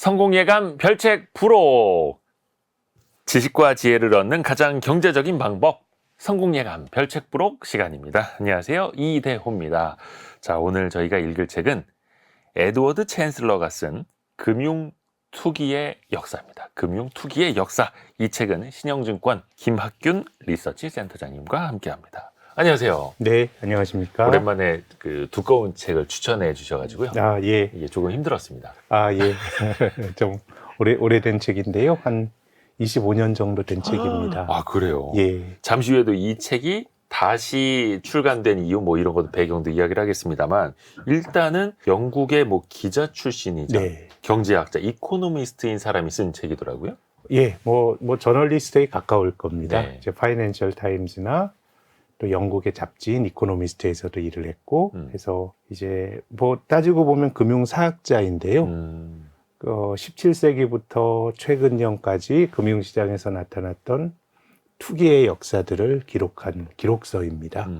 성공예감 별책 부록. 지식과 지혜를 얻는 가장 경제적인 방법. 성공예감 별책 부록 시간입니다. 안녕하세요. 이대호입니다. 자, 오늘 저희가 읽을 책은 에드워드 챈슬러가 쓴 금융투기의 역사입니다. 금융투기의 역사. 이 책은 신영증권 김학균 리서치 센터장님과 함께합니다. 안녕하세요. 네, 안녕하십니까. 오랜만에 그 두꺼운 책을 추천해 주셔가지고요. 아, 예. 이게 조금 힘들었습니다. 아, 예. 좀 오래된 책인데요. 한 25년 정도 된 책입니다. 아, 그래요? 예. 잠시 후에도 이 책이 다시 출간된 이유 뭐 이런 것도 배경도 이야기를 하겠습니다만, 일단은 영국의 뭐 기자 출신이자 네. 경제학자, 이코노미스트인 사람이 쓴 책이더라고요. 예, 뭐 저널리스트에 가까울 겁니다. 네. 이제 파이낸셜 타임즈나 또 영국의 잡지인 이코노미스트에서도 일을 했고, 그래서 이제 뭐 따지고 보면 금융사학자인데요. 17세기부터 최근년까지 금융시장에서 나타났던 투기의 역사들을 기록한 기록서입니다.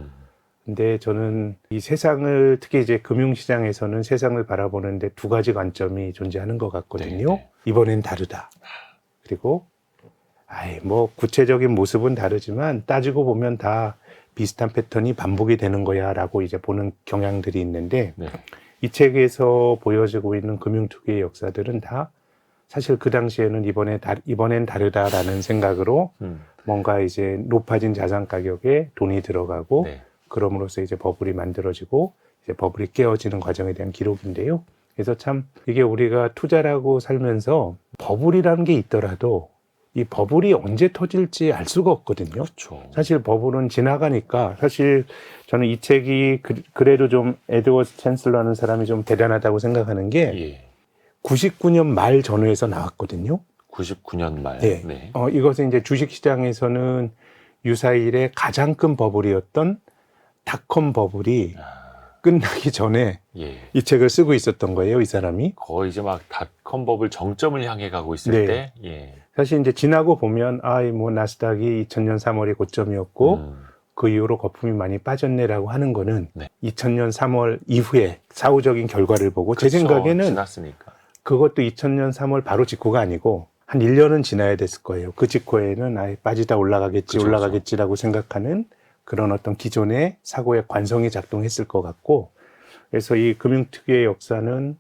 근데 저는 이 세상을, 특히 이제 금융시장에서는 세상을 바라보는데 두 가지 관점이 존재하는 것 같거든요. 네네. 이번엔 다르다. 그리고 뭐 구체적인 모습은 다르지만 따지고 보면 다 비슷한 패턴이 반복이 되는 거야 라고 이제 보는 경향들이 있는데, 네. 이 책에서 보여지고 있는 금융투기의 역사들은 다 사실 그 당시에는 이번엔 다르다라는 생각으로 뭔가 이제 높아진 자산 가격에 돈이 들어가고, 네. 그럼으로써 이제 버블이 만들어지고 이제 버블이 깨어지는 과정에 대한 기록인데요. 그래서 참 이게 우리가 투자라고 살면서 버블이라는 게 있더라도 이 버블이 언제 터질지 알 수가 없거든요. 그렇죠. 사실 버블은 지나가니까, 사실 저는 이 책이 그래도 좀 에드워드 챈슬러라는 사람이 좀 대단하다고 생각하는 게, 예. 99년 말 전후에서 나왔거든요. 99년 말. 네. 네. 이것은 이제 주식시장에서는 유사일의 가장 큰 버블이었던 닷컴 버블이 끝나기 전에 예. 이 책을 쓰고 있었던 거예요, 이 사람이. 거의 이제 막 닷컴 버블 정점을 향해 가고 있을 네. 때, 예. 사실 이제 지나고 보면, 뭐 나스닥이 2000년 3월이 고점이었고, 그 이후로 거품이 많이 빠졌네라고 하는 거는, 네. 2000년 3월 이후에 사후적인 결과를 보고, 제 그쵸, 생각에는 지났으니까. 그것도 2000년 3월 바로 직후가 아니고 한 1년은 지나야 됐을 거예요. 그 직후에는 빠지다 올라가겠지, 그쵸, 올라가겠지라고 생각하는 그런 어떤 기존의 사고의 관성이 작동했을 것 같고, 그래서 이 금융특유의 역사는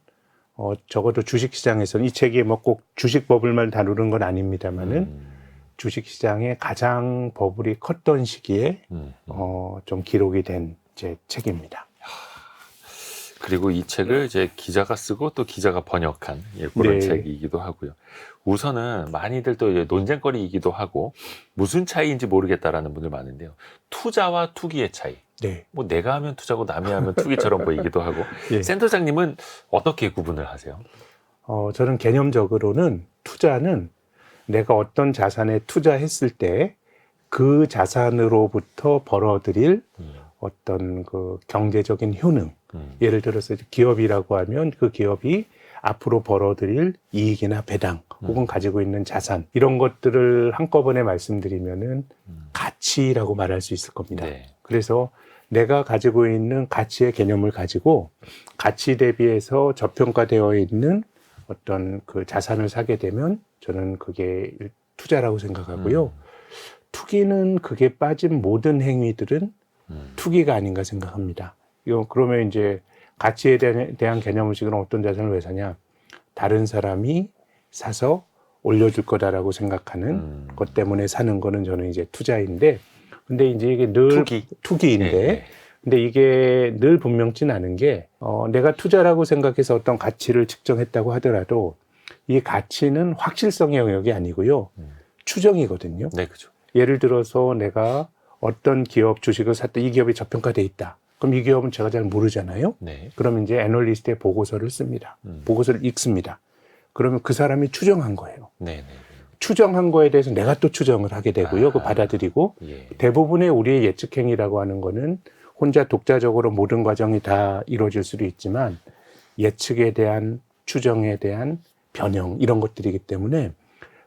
적어도 주식시장에서는, 이 책이 뭐 꼭 주식 버블만 다루는 건 아닙니다만은 주식시장에 가장 버블이 컸던 시기에 좀 기록이 된 제 책입니다. 그리고 이 책을 이제 기자가 쓰고 또 기자가 번역한 그런 네. 책이기도 하고요. 우선은 많이들 또 이제 논쟁거리이기도 하고 무슨 차이인지 모르겠다라는 분들 많은데요. 투자와 투기의 차이. 네. 뭐 내가 하면 투자고 남이 하면 투기처럼 보이기도 하고. 예. 센터장님은 어떻게 구분을 하세요? 저는 개념적으로는 투자는 내가 어떤 자산에 투자했을 때 그 자산으로부터 벌어들일 어떤 그 경제적인 효능, 예를 들어서 기업이라고 하면 그 기업이 앞으로 벌어들일 이익이나 배당 혹은 가지고 있는 자산, 이런 것들을 한꺼번에 말씀드리면은 가치라고 말할 수 있을 겁니다. 네. 그래서 내가 가지고 있는 가치의 개념을 가지고 가치 대비해서 저평가되어 있는 어떤 그 자산을 사게 되면 저는 그게 투자라고 생각하고요. 투기는 그게 빠진 모든 행위들은 투기가 아닌가 생각합니다. 그러면 이제 가치에 대한 개념의식은 어떤 자산을 왜 사냐? 다른 사람이 사서 올려줄 거다라고 생각하는 것 때문에 사는 거는 저는 이제 투자인데, 근데 이제 이게 늘 투기인데, 네. 근데 이게 늘 분명치는 않은 게, 내가 투자라고 생각해서 어떤 가치를 측정했다고 하더라도 이 가치는 확실성의 영역이 아니고요. 추정이거든요. 네, 그죠. 예를 들어서 내가 어떤 기업 주식을 샀다, 이 기업이 저평가돼 있다. 그럼 이 기업은 제가 잘 모르잖아요. 네. 그러면 이제 애널리스트의 보고서를 씁니다. 보고서를 읽습니다. 그러면 그 사람이 추정한 거예요. 네, 네. 추정한 거에 대해서 내가 또 추정을 하게 되고요. 그 받아들이고. 예. 대부분의 우리의 예측행위라고 하는 거는 혼자 독자적으로 모든 과정이 다 이루어질 수도 있지만 예측에 대한, 추정에 대한 변형, 이런 것들이기 때문에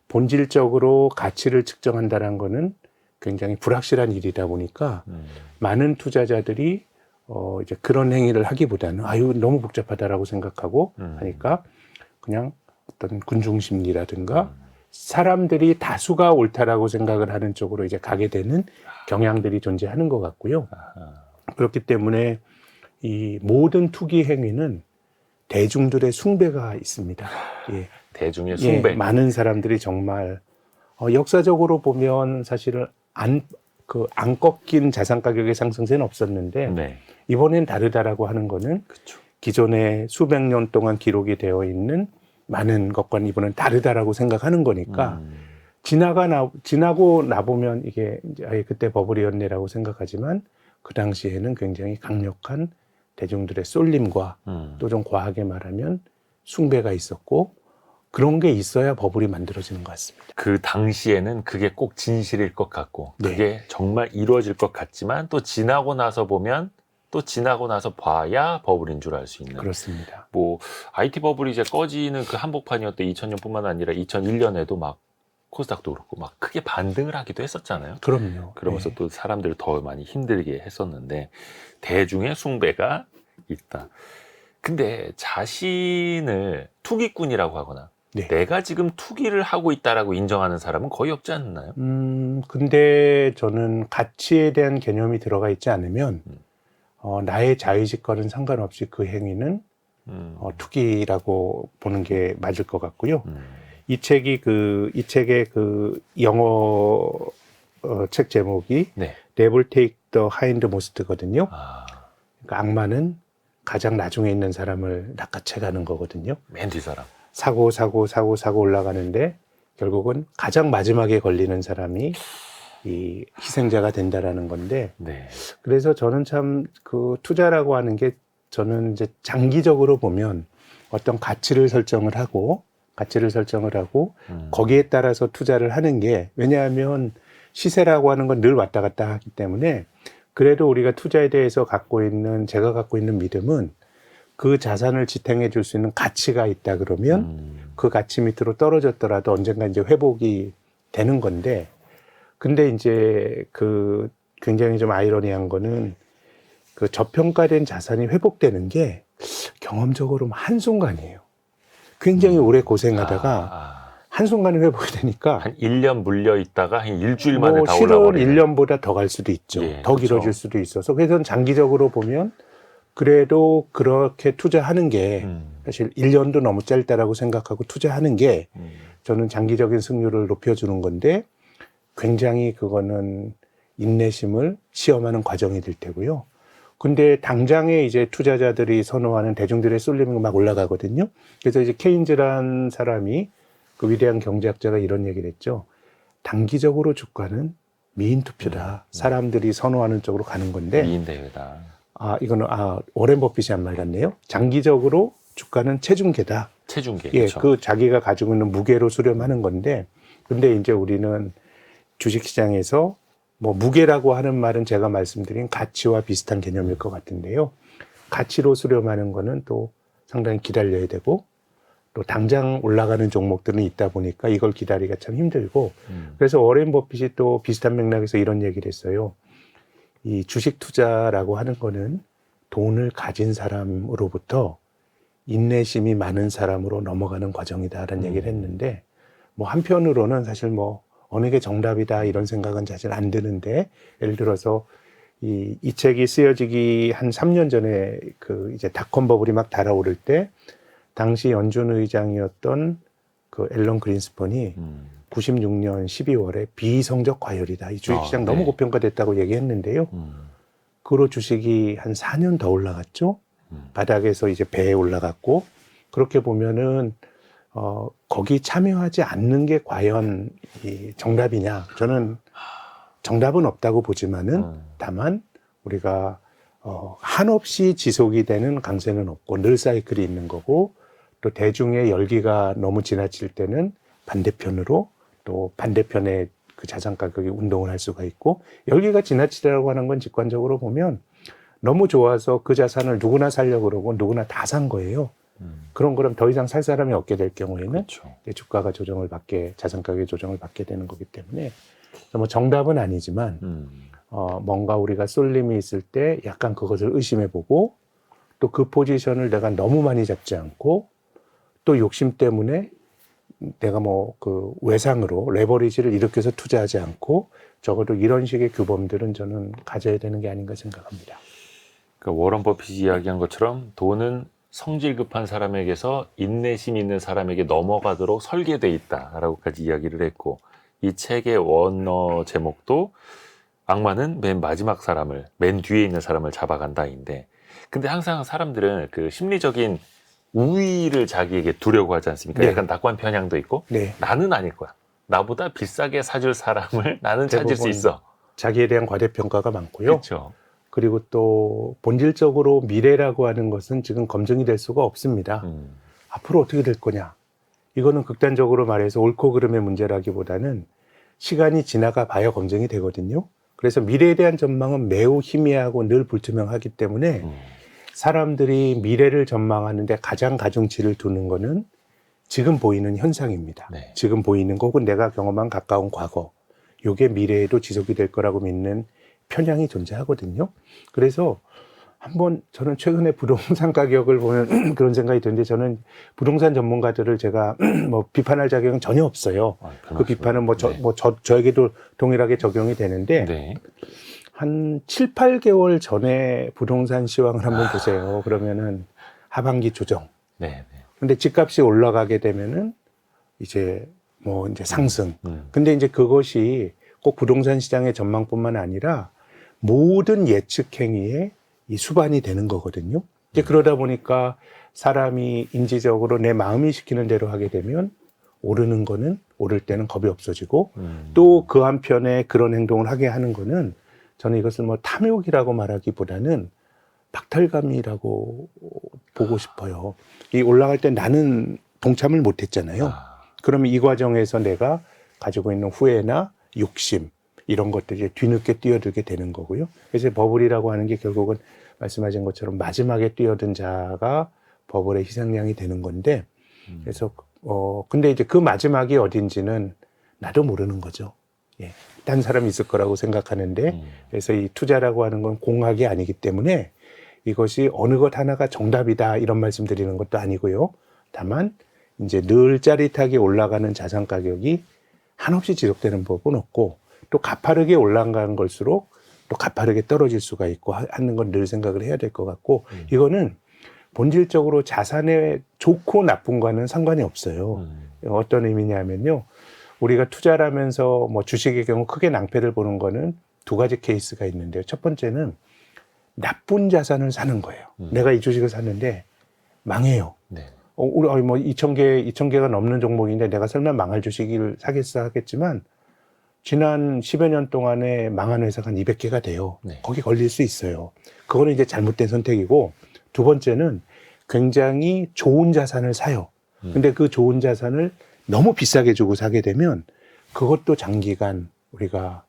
본질적으로 가치를 측정한다는 거는 굉장히 불확실한 일이다 보니까 많은 투자자들이 이제 그런 행위를 하기보다는 너무 복잡하다라고 생각하고 하니까 그냥 어떤 군중 심리라든가 사람들이 다수가 옳다라고 생각을 하는 쪽으로 이제 가게 되는 경향들이 존재하는 것 같고요. 그렇기 때문에 이 모든 투기 행위는 대중들의 숭배가 있습니다. 예. 대중의 숭배. 예, 많은 사람들이 정말 역사적으로 보면 사실은 안 꺾인 자산 가격의 상승세는 없었는데 네. 이번엔 다르다라고 하는 거는 그렇죠. 기존에 수백 년 동안 기록이 되어 있는 많은 것과는 이번엔 다르다라고 생각하는 거니까 지나고 나보면 이게 이제 아예 그때 버블이었네라고 생각하지만 그 당시에는 굉장히 강력한 대중들의 쏠림과 또 좀 과하게 말하면 숭배가 있었고 그런 게 있어야 버블이 만들어지는 것 같습니다. 그 당시에는 그게 꼭 진실일 것 같고 네. 그게 정말 이루어질 것 같지만 또 지나고 나서 보면 또 지나고 나서 봐야 버블인 줄 알 수 있는. 그렇습니다. 뭐 IT 버블이 이제 꺼지는 그 한복판이었던 2000년뿐만 아니라 2001년에도 막 코스닥도 그렇고 막 크게 반등을 하기도 했었잖아요. 그럼요. 그러면서 네. 또 사람들을 더 많이 힘들게 했었는데 대중의 숭배가 있다. 근데 자신을 투기꾼이라고 하거나 네. 내가 지금 투기를 하고 있다라고 인정하는 사람은 거의 없지 않나요? 근데 저는 가치에 대한 개념이 들어가 있지 않으면 나의 자의식과는 상관없이 그 행위는 투기라고 보는 게 맞을 것 같고요. 이 책의 그 영어 책 제목이 네. Devil Take the Hindmost거든요. 아, 그러니까 악마는 가장 나중에 있는 사람을 낚아채 가는 거거든요. 맨 뒷사람. 사고 올라가는데 결국은 가장 마지막에 걸리는 사람이 이 희생자가 된다라는 건데 네. 그래서 저는 참 그 투자라고 하는 게 저는 이제 장기적으로 보면 어떤 가치를 설정을 하고 거기에 따라서 투자를 하는 게 왜냐하면 시세라고 하는 건 늘 왔다 갔다 하기 때문에 그래도 우리가 투자에 대해서 제가 갖고 있는 믿음은 그 자산을 지탱해 줄 수 있는 가치가 있다 그러면 그 가치 밑으로 떨어졌더라도 언젠가 이제 회복이 되는 건데 근데 이제 그 굉장히 좀 아이러니한 거는 그 저평가된 자산이 회복되는 게 경험적으로 한순간이에요. 굉장히 오래 고생하다가 한순간에 회복이 되니까 한 1년 물려 있다가 한 일주일 만에 뭐 다 실은 올라버리네. 1년보다 더 갈 수도 있죠. 예, 더 그렇죠. 길어질 수도 있어서 그래서 장기적으로 보면 그래도 그렇게 투자하는 게 사실 1년도 너무 짧다라고 생각하고 투자하는 게 저는 장기적인 승률을 높여주는 건데 굉장히 그거는 인내심을 시험하는 과정이 될 테고요. 근데 당장에 이제 투자자들이 선호하는 대중들의 쏠림이 막 올라가거든요. 그래서 이제 케인즈란 사람이 그 위대한 경제학자가 이런 얘기를 했죠. 단기적으로 주가는 미인 투표다. 사람들이 선호하는 쪽으로 가는 건데. 미인 대회다. 이거는 워렌 버핏이 한 말 같네요. 장기적으로 주가는 체중계다. 체중계. 예, 그렇죠. 그 자기가 가지고 있는 무게로 수렴하는 건데. 근데 이제 우리는 주식시장에서 뭐 무게라고 하는 말은 제가 말씀드린 가치와 비슷한 개념일 것 같은데요. 가치로 수렴하는 거는 또 상당히 기다려야 되고 또 당장 올라가는 종목들은 있다 보니까 이걸 기다리기가 참 힘들고 그래서 워렌 버핏이 또 비슷한 맥락에서 이런 얘기를 했어요. 이 주식 투자라고 하는 거는 돈을 가진 사람으로부터 인내심이 많은 사람으로 넘어가는 과정이다라는 얘기를 했는데 뭐 한편으로는 사실 뭐 어느 게 정답이다 이런 생각은 사실 안 드는데 예를 들어서 이 책이 쓰여지기 한 3년 전에 그 이제 닷컴 버블이 막 달아오를 때 당시 연준 의장이었던 그 앨런 그린스펀이 96년 12월에 비이성적 과열이다. 이 주식시장 너무 네. 고평가됐다고 얘기했는데요. 그로 주식이 한 4년 더 올라갔죠. 바닥에서 이제 배에 올라갔고 그렇게 보면은 거기 참여하지 않는 게 과연 이 정답이냐? 저는 정답은 없다고 보지만은 다만 우리가 한없이 지속이 되는 강세는 없고 늘 사이클이 있는 거고 또 대중의 열기가 너무 지나칠 때는 반대편으로 또 반대편에 그 자산 가격이 운동을 할 수가 있고 열기가 지나치다라고 하는 건 직관적으로 보면 너무 좋아서 그 자산을 누구나 살려고 그러고 누구나 다 산 거예요. 그럼 더 이상 살 사람이 없게 될 경우에는 그렇죠. 주가가 자산 가격의 조정을 받게 되는 거기 때문에 뭐 정답은 아니지만 뭔가 우리가 쏠림이 있을 때 약간 그것을 의심해보고 또 그 포지션을 내가 너무 많이 잡지 않고 또 욕심 때문에 내가 뭐 그 외상으로 레버리지를 일으켜서 투자하지 않고 적어도 이런 식의 규범들은 저는 가져야 되는 게 아닌가 생각합니다. 그러니까 워런 버핏이 이야기한 것처럼 돈은 성질 급한 사람에게서 인내심 있는 사람에게 넘어가도록 설계돼 있다라고까지 이야기를 했고, 이 책의 원어 제목도 악마는 맨 마지막 사람을, 맨 뒤에 있는 사람을 잡아간다인데, 근데 항상 사람들은 그 심리적인 우위를 자기에게 두려고 하지 않습니까? 네. 약간 낙관 편향도 있고, 네. 나는 아닐 거야. 나보다 비싸게 사줄 사람을 나는 찾을 수 대부분 있어. 자기에 대한 과대평가가 많고요. 그렇죠. 그리고 또 본질적으로 미래라고 하는 것은 지금 검증이 될 수가 없습니다. 앞으로 어떻게 될 거냐. 이거는 극단적으로 말해서 옳고 그름의 문제라기보다는 시간이 지나가 봐야 검증이 되거든요. 그래서 미래에 대한 전망은 매우 희미하고 늘 불투명하기 때문에 사람들이 미래를 전망하는데 가장 가중치를 두는 거는 지금 보이는 현상입니다. 네. 지금 보이는 거 혹은 내가 경험한 가까운 과거. 이게 미래에도 지속이 될 거라고 믿는 편향이 존재하거든요. 그래서 한번 저는 최근에 부동산 가격을 보면 그런 생각이 드는데, 저는 부동산 전문가들을 제가 뭐 비판할 자격은 전혀 없어요. 그 비판은 저에게도 동일하게 적용이 되는데, 네. 한 7, 8개월 전에 부동산 시황을 한번 보세요. 그러면은 하반기 조정. 네. 근데 집값이 올라가게 되면은 이제 상승. 근데 이제 그것이 꼭 부동산 시장의 전망뿐만 아니라 모든 예측 행위의 이 수반이 되는 거거든요. 이제 그러다 보니까 사람이 인지적으로 내 마음이 시키는 대로 하게 되면 오르는 거는 오를 때는 겁이 없어지고, 또 그 한편에 그런 행동을 하게 하는 거는 저는 이것을 뭐 탐욕이라고 말하기보다는 박탈감이라고 보고 싶어요. 이 올라갈 때 나는 동참을 못 했잖아요. 그러면 이 과정에서 내가 가지고 있는 후회나 욕심, 이런 것들이 뒤늦게 뛰어들게 되는 거고요. 그래서 버블이라고 하는 게 결국은 말씀하신 것처럼 마지막에 뛰어든 자가 버블의 희생양이 되는 건데, 그래서 근데 이제 그 마지막이 어딘지는 나도 모르는 거죠. 예. 딴 사람이 있을 거라고 생각하는데, 그래서 이 투자라고 하는 건 공학이 아니기 때문에 이것이 어느 것 하나가 정답이다 이런 말씀 드리는 것도 아니고요. 다만 이제 늘 짜릿하게 올라가는 자산 가격이 한없이 지속되는 법은 없고, 또 가파르게 올라간 걸수록 또 가파르게 떨어질 수가 있고 하는 건 늘 생각을 해야 될 것 같고, 이거는 본질적으로 자산의 좋고 나쁜과는 상관이 없어요. 어떤 의미냐면요. 우리가 투자를 하면서 뭐 주식의 경우 크게 낭패를 보는 거는 두 가지 케이스가 있는데요. 첫 번째는 나쁜 자산을 사는 거예요. 내가 이 주식을 샀는데 망해요. 네. 우리 뭐 2,000개가 넘는 종목인데 내가 설마 망할 주식을 사겠어 하겠지만, 지난 10여 년 동안에 망한 회사가 한 200개가 돼요. 네. 거기 걸릴 수 있어요. 그거는 이제 잘못된 선택이고, 두 번째는 굉장히 좋은 자산을 사요. 근데 그 좋은 자산을 너무 비싸게 주고 사게 되면 그것도 장기간 우리가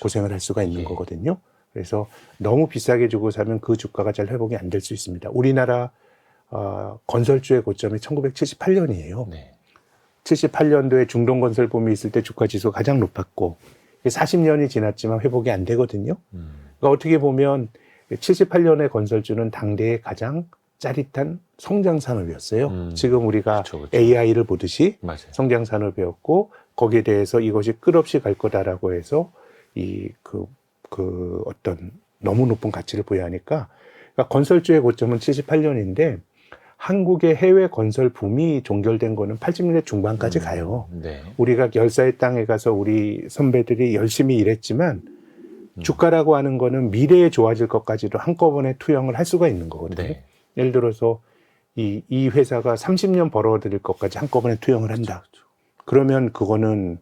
고생을 할 수가 있는 거거든요. 그래서 너무 비싸게 주고 사면 그 주가가 잘 회복이 안 될 수 있습니다. 우리나라 건설주의 고점이 1978년이에요. 네. 78년도에 중동건설 붐이 있을 때 주가 지수가 가장 높았고, 40년이 지났지만 회복이 안 되거든요. 그러니까 어떻게 보면 78년의 건설주는 당대의 가장 짜릿한 성장 산업이었어요. 지금 우리가 그쵸. AI를 보듯이 맞아요. 성장 산업이었고, 거기에 대해서 이것이 끝없이 갈 거다라고 해서 어떤 너무 높은 가치를 부여하니까, 그러니까 건설주의 고점은 78년인데 한국의 해외 건설 붐이 종결된 거는 80년대 중반까지 가요. 네. 우리가 열사의 땅에 가서 우리 선배들이 열심히 일했지만 주가라고 하는 거는 미래에 좋아질 것까지도 한꺼번에 투영을 할 수가 있는 거거든요. 네. 예를 들어서 이 회사가 30년 벌어들일 것까지 한꺼번에 투영을 한다. 그러면 그거는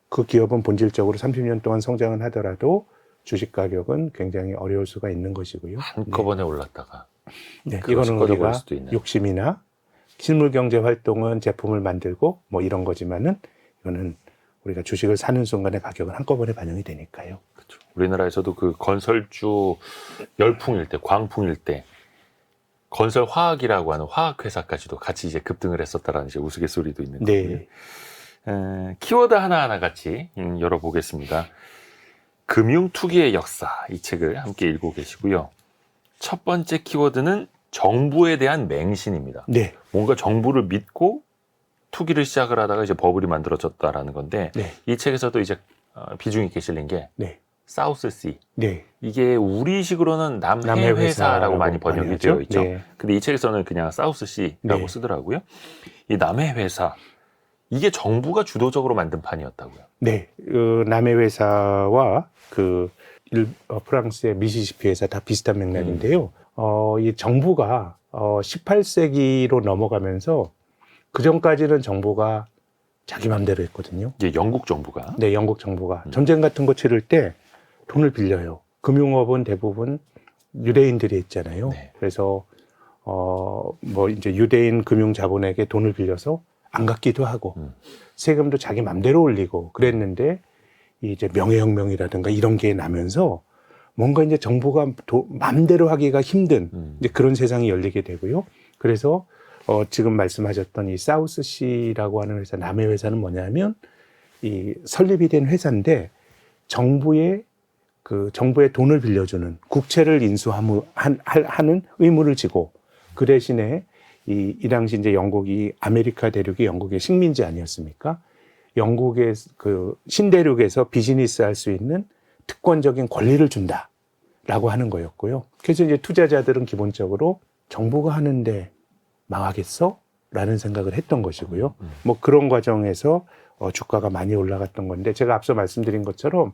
그 기업은 본질적으로 30년 동안 성장을 하더라도 주식 가격은 굉장히 어려울 수가 있는 것이고요. 한꺼번에 올랐다가. 네, 그것이 이거는 우리가 꺼져버릴 수도 있네요. 욕심이나 실물 경제 활동은 제품을 만들고 뭐 이런 거지만은, 이거는 우리가 주식을 사는 순간에 가격은 한꺼번에 반영이 되니까요. 그렇죠. 우리나라에서도 그 건설주 열풍일 때, 광풍일 때 건설화학이라고 하는 화학회사까지도 같이 이제 급등을 했었다라는 이제 우스갯소리도 있는 거고요. 네. 키워드 하나하나 같이 열어보겠습니다. 금융투기의 역사, 이 책을 함께 읽고 계시고요. 첫 번째 키워드는 정부에 대한 맹신입니다. 네. 뭔가 정부를 믿고 투기를 시작을 하다가 이제 버블이 만들어졌다라는 건데 네. 이 책에서도 이제 비중 있게 실린 게 네. 사우스시. 네. 이게 우리식으로는 남해 남해 회사라고 많이 번역이 많이 되어 하죠. 있죠. 네. 근데 이 책에서는 그냥 사우스시라고 네. 쓰더라고요. 이 남해 회사 이게 정부가 주도적으로 만든 판이었다고요. 네. 남해 회사와 프랑스의 미시시피 회사 다 비슷한 맥락인데요. 이 정부가 18세기로 넘어가면서 그 전까지는 정부가 자기 맘대로 했거든요. 이게 영국 정부가. 네, 영국 정부가 전쟁 같은 거 치를 때 돈을 빌려요. 금융업은 대부분 유대인들이 했잖아요. 네. 그래서 이제 유대인 금융 자본에게 돈을 빌려서 안 갚기도 하고 세금도 자기 맘대로 올리고 그랬는데 이제 명예혁명이라든가 이런 게 나면서 뭔가 이제 정부가 맘대로 하기가 힘든 이제 그런 세상이 열리게 되고요. 그래서 지금 말씀하셨던 이 사우스시라고 하는 회사, 남해 회사는 뭐냐면 이 설립이 된 회사인데 정부의 돈을 빌려주는 국채를 인수하는 의무를 지고 그 대신에 이 당시 이제 영국이 아메리카 대륙이 영국의 식민지 아니었습니까? 영국의 신대륙에서 비즈니스 할 수 있는 특권적인 권리를 준다라고 하는 거였고요. 그래서 이제 투자자들은 기본적으로 정부가 하는데 망하겠어? 라는 생각을 했던 것이고요. 뭐 그런 과정에서 주가가 많이 올라갔던 건데 제가 앞서 말씀드린 것처럼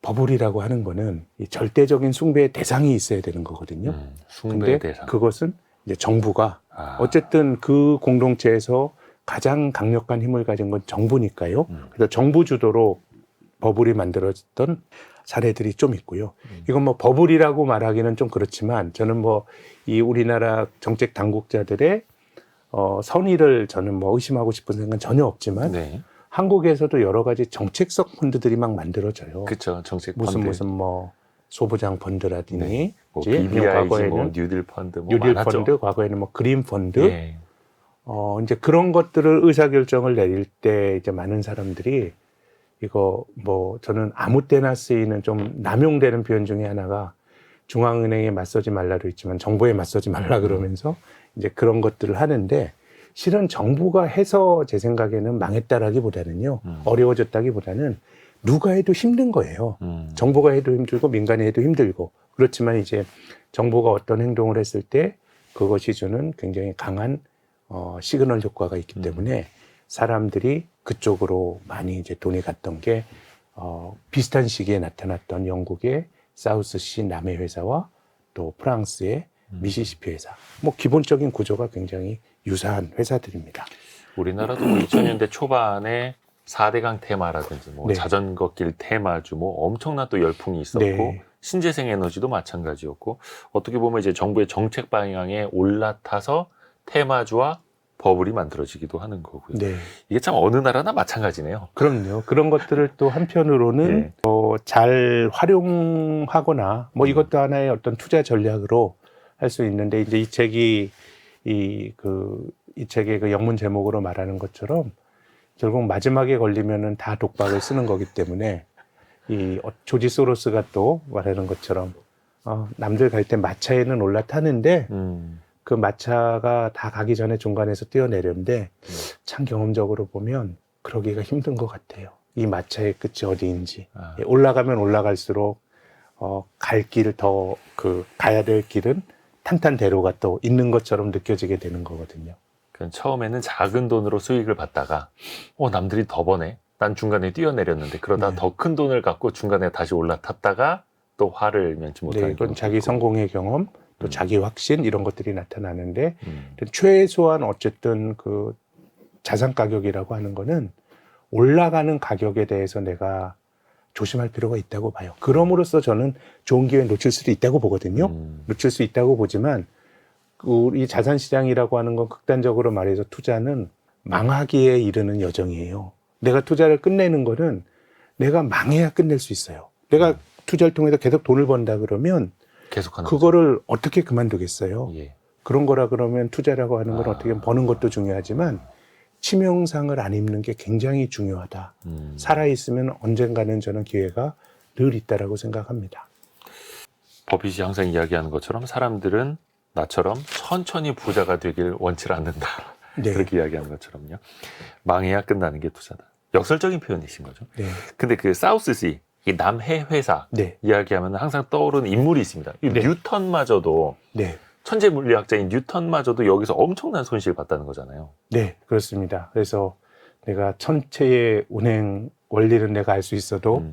버블이라고 하는 거는 이 절대적인 숭배의 대상이 있어야 되는 거거든요. 숭배의 근데 대상. 그것은 이제 정부가 어쨌든 그 공동체에서 가장 강력한 힘을 가진 건 정부니까요. 그래서 정부 주도로 버블이 만들어졌던 사례들이 좀 있고요. 이건 뭐 버블이라고 말하기는 좀 그렇지만 저는 이 우리나라 정책 당국자들의 선의를 저는 의심하고 싶은 생각은 전혀 없지만 네. 한국에서도 여러 가지 정책성 펀드들이 막 만들어져요. 그렇죠. 정책 펀드. 무슨 소부장 펀드라든지 네. BBIG, 과거에는 뉴딜 펀드 뉴딜 많았죠. 펀드, 과거에는 그린 펀드. 네. 이제 그런 것들을 의사결정을 내릴 때 이제 많은 사람들이 이거 저는 아무 때나 쓰이는 좀 남용되는 표현 중에 하나가 중앙은행에 맞서지 말라도 있지만 정부에 맞서지 말라 그러면서 이제 그런 것들을 하는데 실은 정부가 해서 제 생각에는 망했다라기보다는요. 어려워졌다기보다는 누가 해도 힘든 거예요. 정부가 해도 힘들고 민간이 해도 힘들고 그렇지만 이제 정부가 어떤 행동을 했을 때 그것이 주는 굉장히 강한 시그널 효과가 있기 때문에 사람들이 그쪽으로 많이 이제 돈이 갔던 게 비슷한 시기에 나타났던 영국의 사우스시 남해 회사와 또 프랑스의 미시시피 회사. 기본적인 구조가 굉장히 유사한 회사들입니다. 우리나라도 2000년대 초반에 4대강 테마라든지 네. 자전거 길 테마주 엄청난 또 열풍이 있었고 네. 신재생 에너지도 마찬가지였고 어떻게 보면 이제 정부의 정책 방향에 올라타서 테마주와 버블이 만들어지기도 하는 거고요. 네. 이게 참 어느 나라나 마찬가지네요. 그럼요. 그런 것들을 또 한편으로는 네. 잘 활용하거나 이것도 하나의 어떤 투자 전략으로 할 수 있는데 이제 이 책이 이 책의 그 영문 제목으로 말하는 것처럼 결국 마지막에 걸리면은 다 독박을 쓰는 거기 때문에 이 조지 소로스가 또 말하는 것처럼 남들 갈 때 마차에는 올라타는데 그 마차가 다 가기 전에 중간에서 뛰어내렸는데 참 경험적으로 보면 그러기가 힘든 것 같아요. 이 마차의 끝이 어디인지. 올라가면 올라갈수록 갈 길 더 가야 될 길은 탄탄대로가 또 있는 것처럼 느껴지게 되는 거거든요. 처음에는 작은 돈으로 수익을 받다가 남들이 더 버네. 난 중간에 뛰어내렸는데 그러다 네. 더 큰 돈을 갖고 중간에 다시 올라탔다가 또 화를 면치 못하는 이건 경우도 자기 있고. 성공의 경험, 또 자기 확신 이런 것들이 나타나는데 최소한 어쨌든 그 자산 가격이라고 하는 거는 올라가는 가격에 대해서 내가 조심할 필요가 있다고 봐요. 그럼으로써 저는 좋은 기회 놓칠 수도 있다고 보거든요. 놓칠 수 있다고 보지만 우리 자산시장이라고 하는 건 극단적으로 말해서 투자는 망하기에 이르는 여정이에요. 내가 투자를 끝내는 거는 내가 망해야 끝낼 수 있어요. 내가 투자를 통해서 계속 돈을 번다 그러면 계속하는 그거를 어떻게 그만두겠어요? 예. 그런 거라 그러면 투자라고 하는 건 어떻게 보면 버는 것도 중요하지만 치명상을 안 입는 게 굉장히 중요하다. 살아있으면 언젠가는 저는 기회가 늘 있다라고 생각합니다. 버핏이 항상 이야기하는 것처럼 사람들은 나처럼 천천히 부자가 되길 원치 않는다. 네. 그렇게 이야기하는 것처럼요. 망해야 끝나는 게 투자다. 역설적인 표현이신 거죠. 네. 근데 그 사우스시, 이 남해 회사 네. 이야기하면 항상 떠오르는 인물이 있습니다. 이 네. 뉴턴마저도 네. 천재 물리학자인 뉴턴마저도 여기서 엄청난 손실을 봤다는 거잖아요. 네, 그렇습니다. 그래서 내가 천체의 운행 원리는 내가 알 수 있어도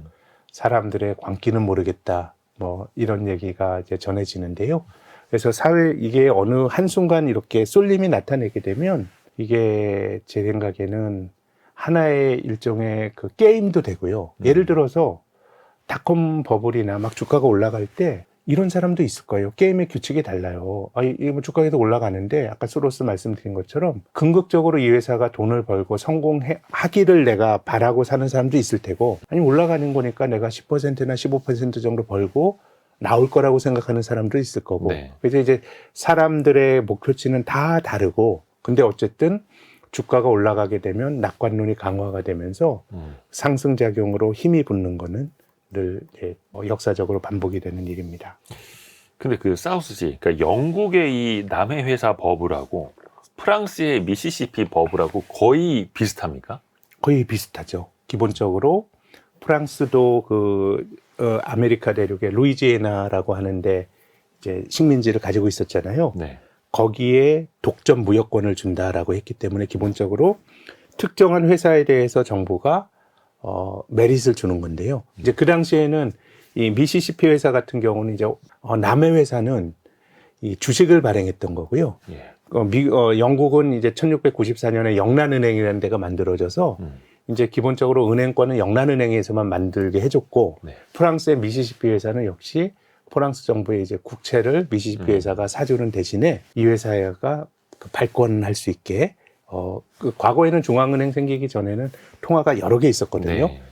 사람들의 광기는 모르겠다. 뭐 이런 얘기가 이제 전해지는데요. 그래서 이게 어느 한순간 이렇게 쏠림이 나타나게 되면 이게 제 생각에는 하나의 일종의 그 게임도 되고요. 예를 들어서 닷컴 버블이나 막 주가가 올라갈 때 이런 사람도 있을 거예요. 게임의 규칙이 달라요. 이게 뭐 주가에도 올라가는데 아까 소로스 말씀드린 것처럼 궁극적으로 이 회사가 돈을 벌고 성공하기를 내가 바라고 사는 사람도 있을 테고, 아니 올라가는 거니까 내가 10%나 15% 정도 벌고 나올 거라고 생각하는 사람도 있을 거고. 네. 그래서 이제 사람들의 목표치는 다 다르고, 근데 어쨌든 주가가 올라가게 되면 낙관론이 강화가 되면서 상승작용으로 힘이 붙는 거는 늘 역사적으로 반복이 되는 일입니다. 근데 그 사우스시, 그러니까 영국의 이 남해 회사 버블하고 프랑스의 미시시피 버블하고 거의 비슷합니까? 거의 비슷하죠. 기본적으로 프랑스도 아메리카 대륙의 루이지애나라고 하는데 이제 식민지를 가지고 있었잖아요. 네. 거기에 독점 무역권을 준다라고 했기 때문에 기본적으로 특정한 회사에 대해서 정부가 메릿을 주는 건데요. 이제 그 당시에는 이 미시시피 회사 같은 경우는 이제 남해 회사는 이 주식을 발행했던 거고요. 예. 영국은 이제 1694년에 영란은행이라는 데가 만들어져서 이제 기본적으로 은행권은 영란은행에서만 만들게 해줬고, 네. 프랑스의 미시시피 회사는 역시 프랑스 정부의 이제 국채를 미시시피 회사가 사주는 대신에 이 회사가 발권할 수 있게 과거에는 중앙은행 생기기 전에는 통화가 여러 개 있었거든요. 네.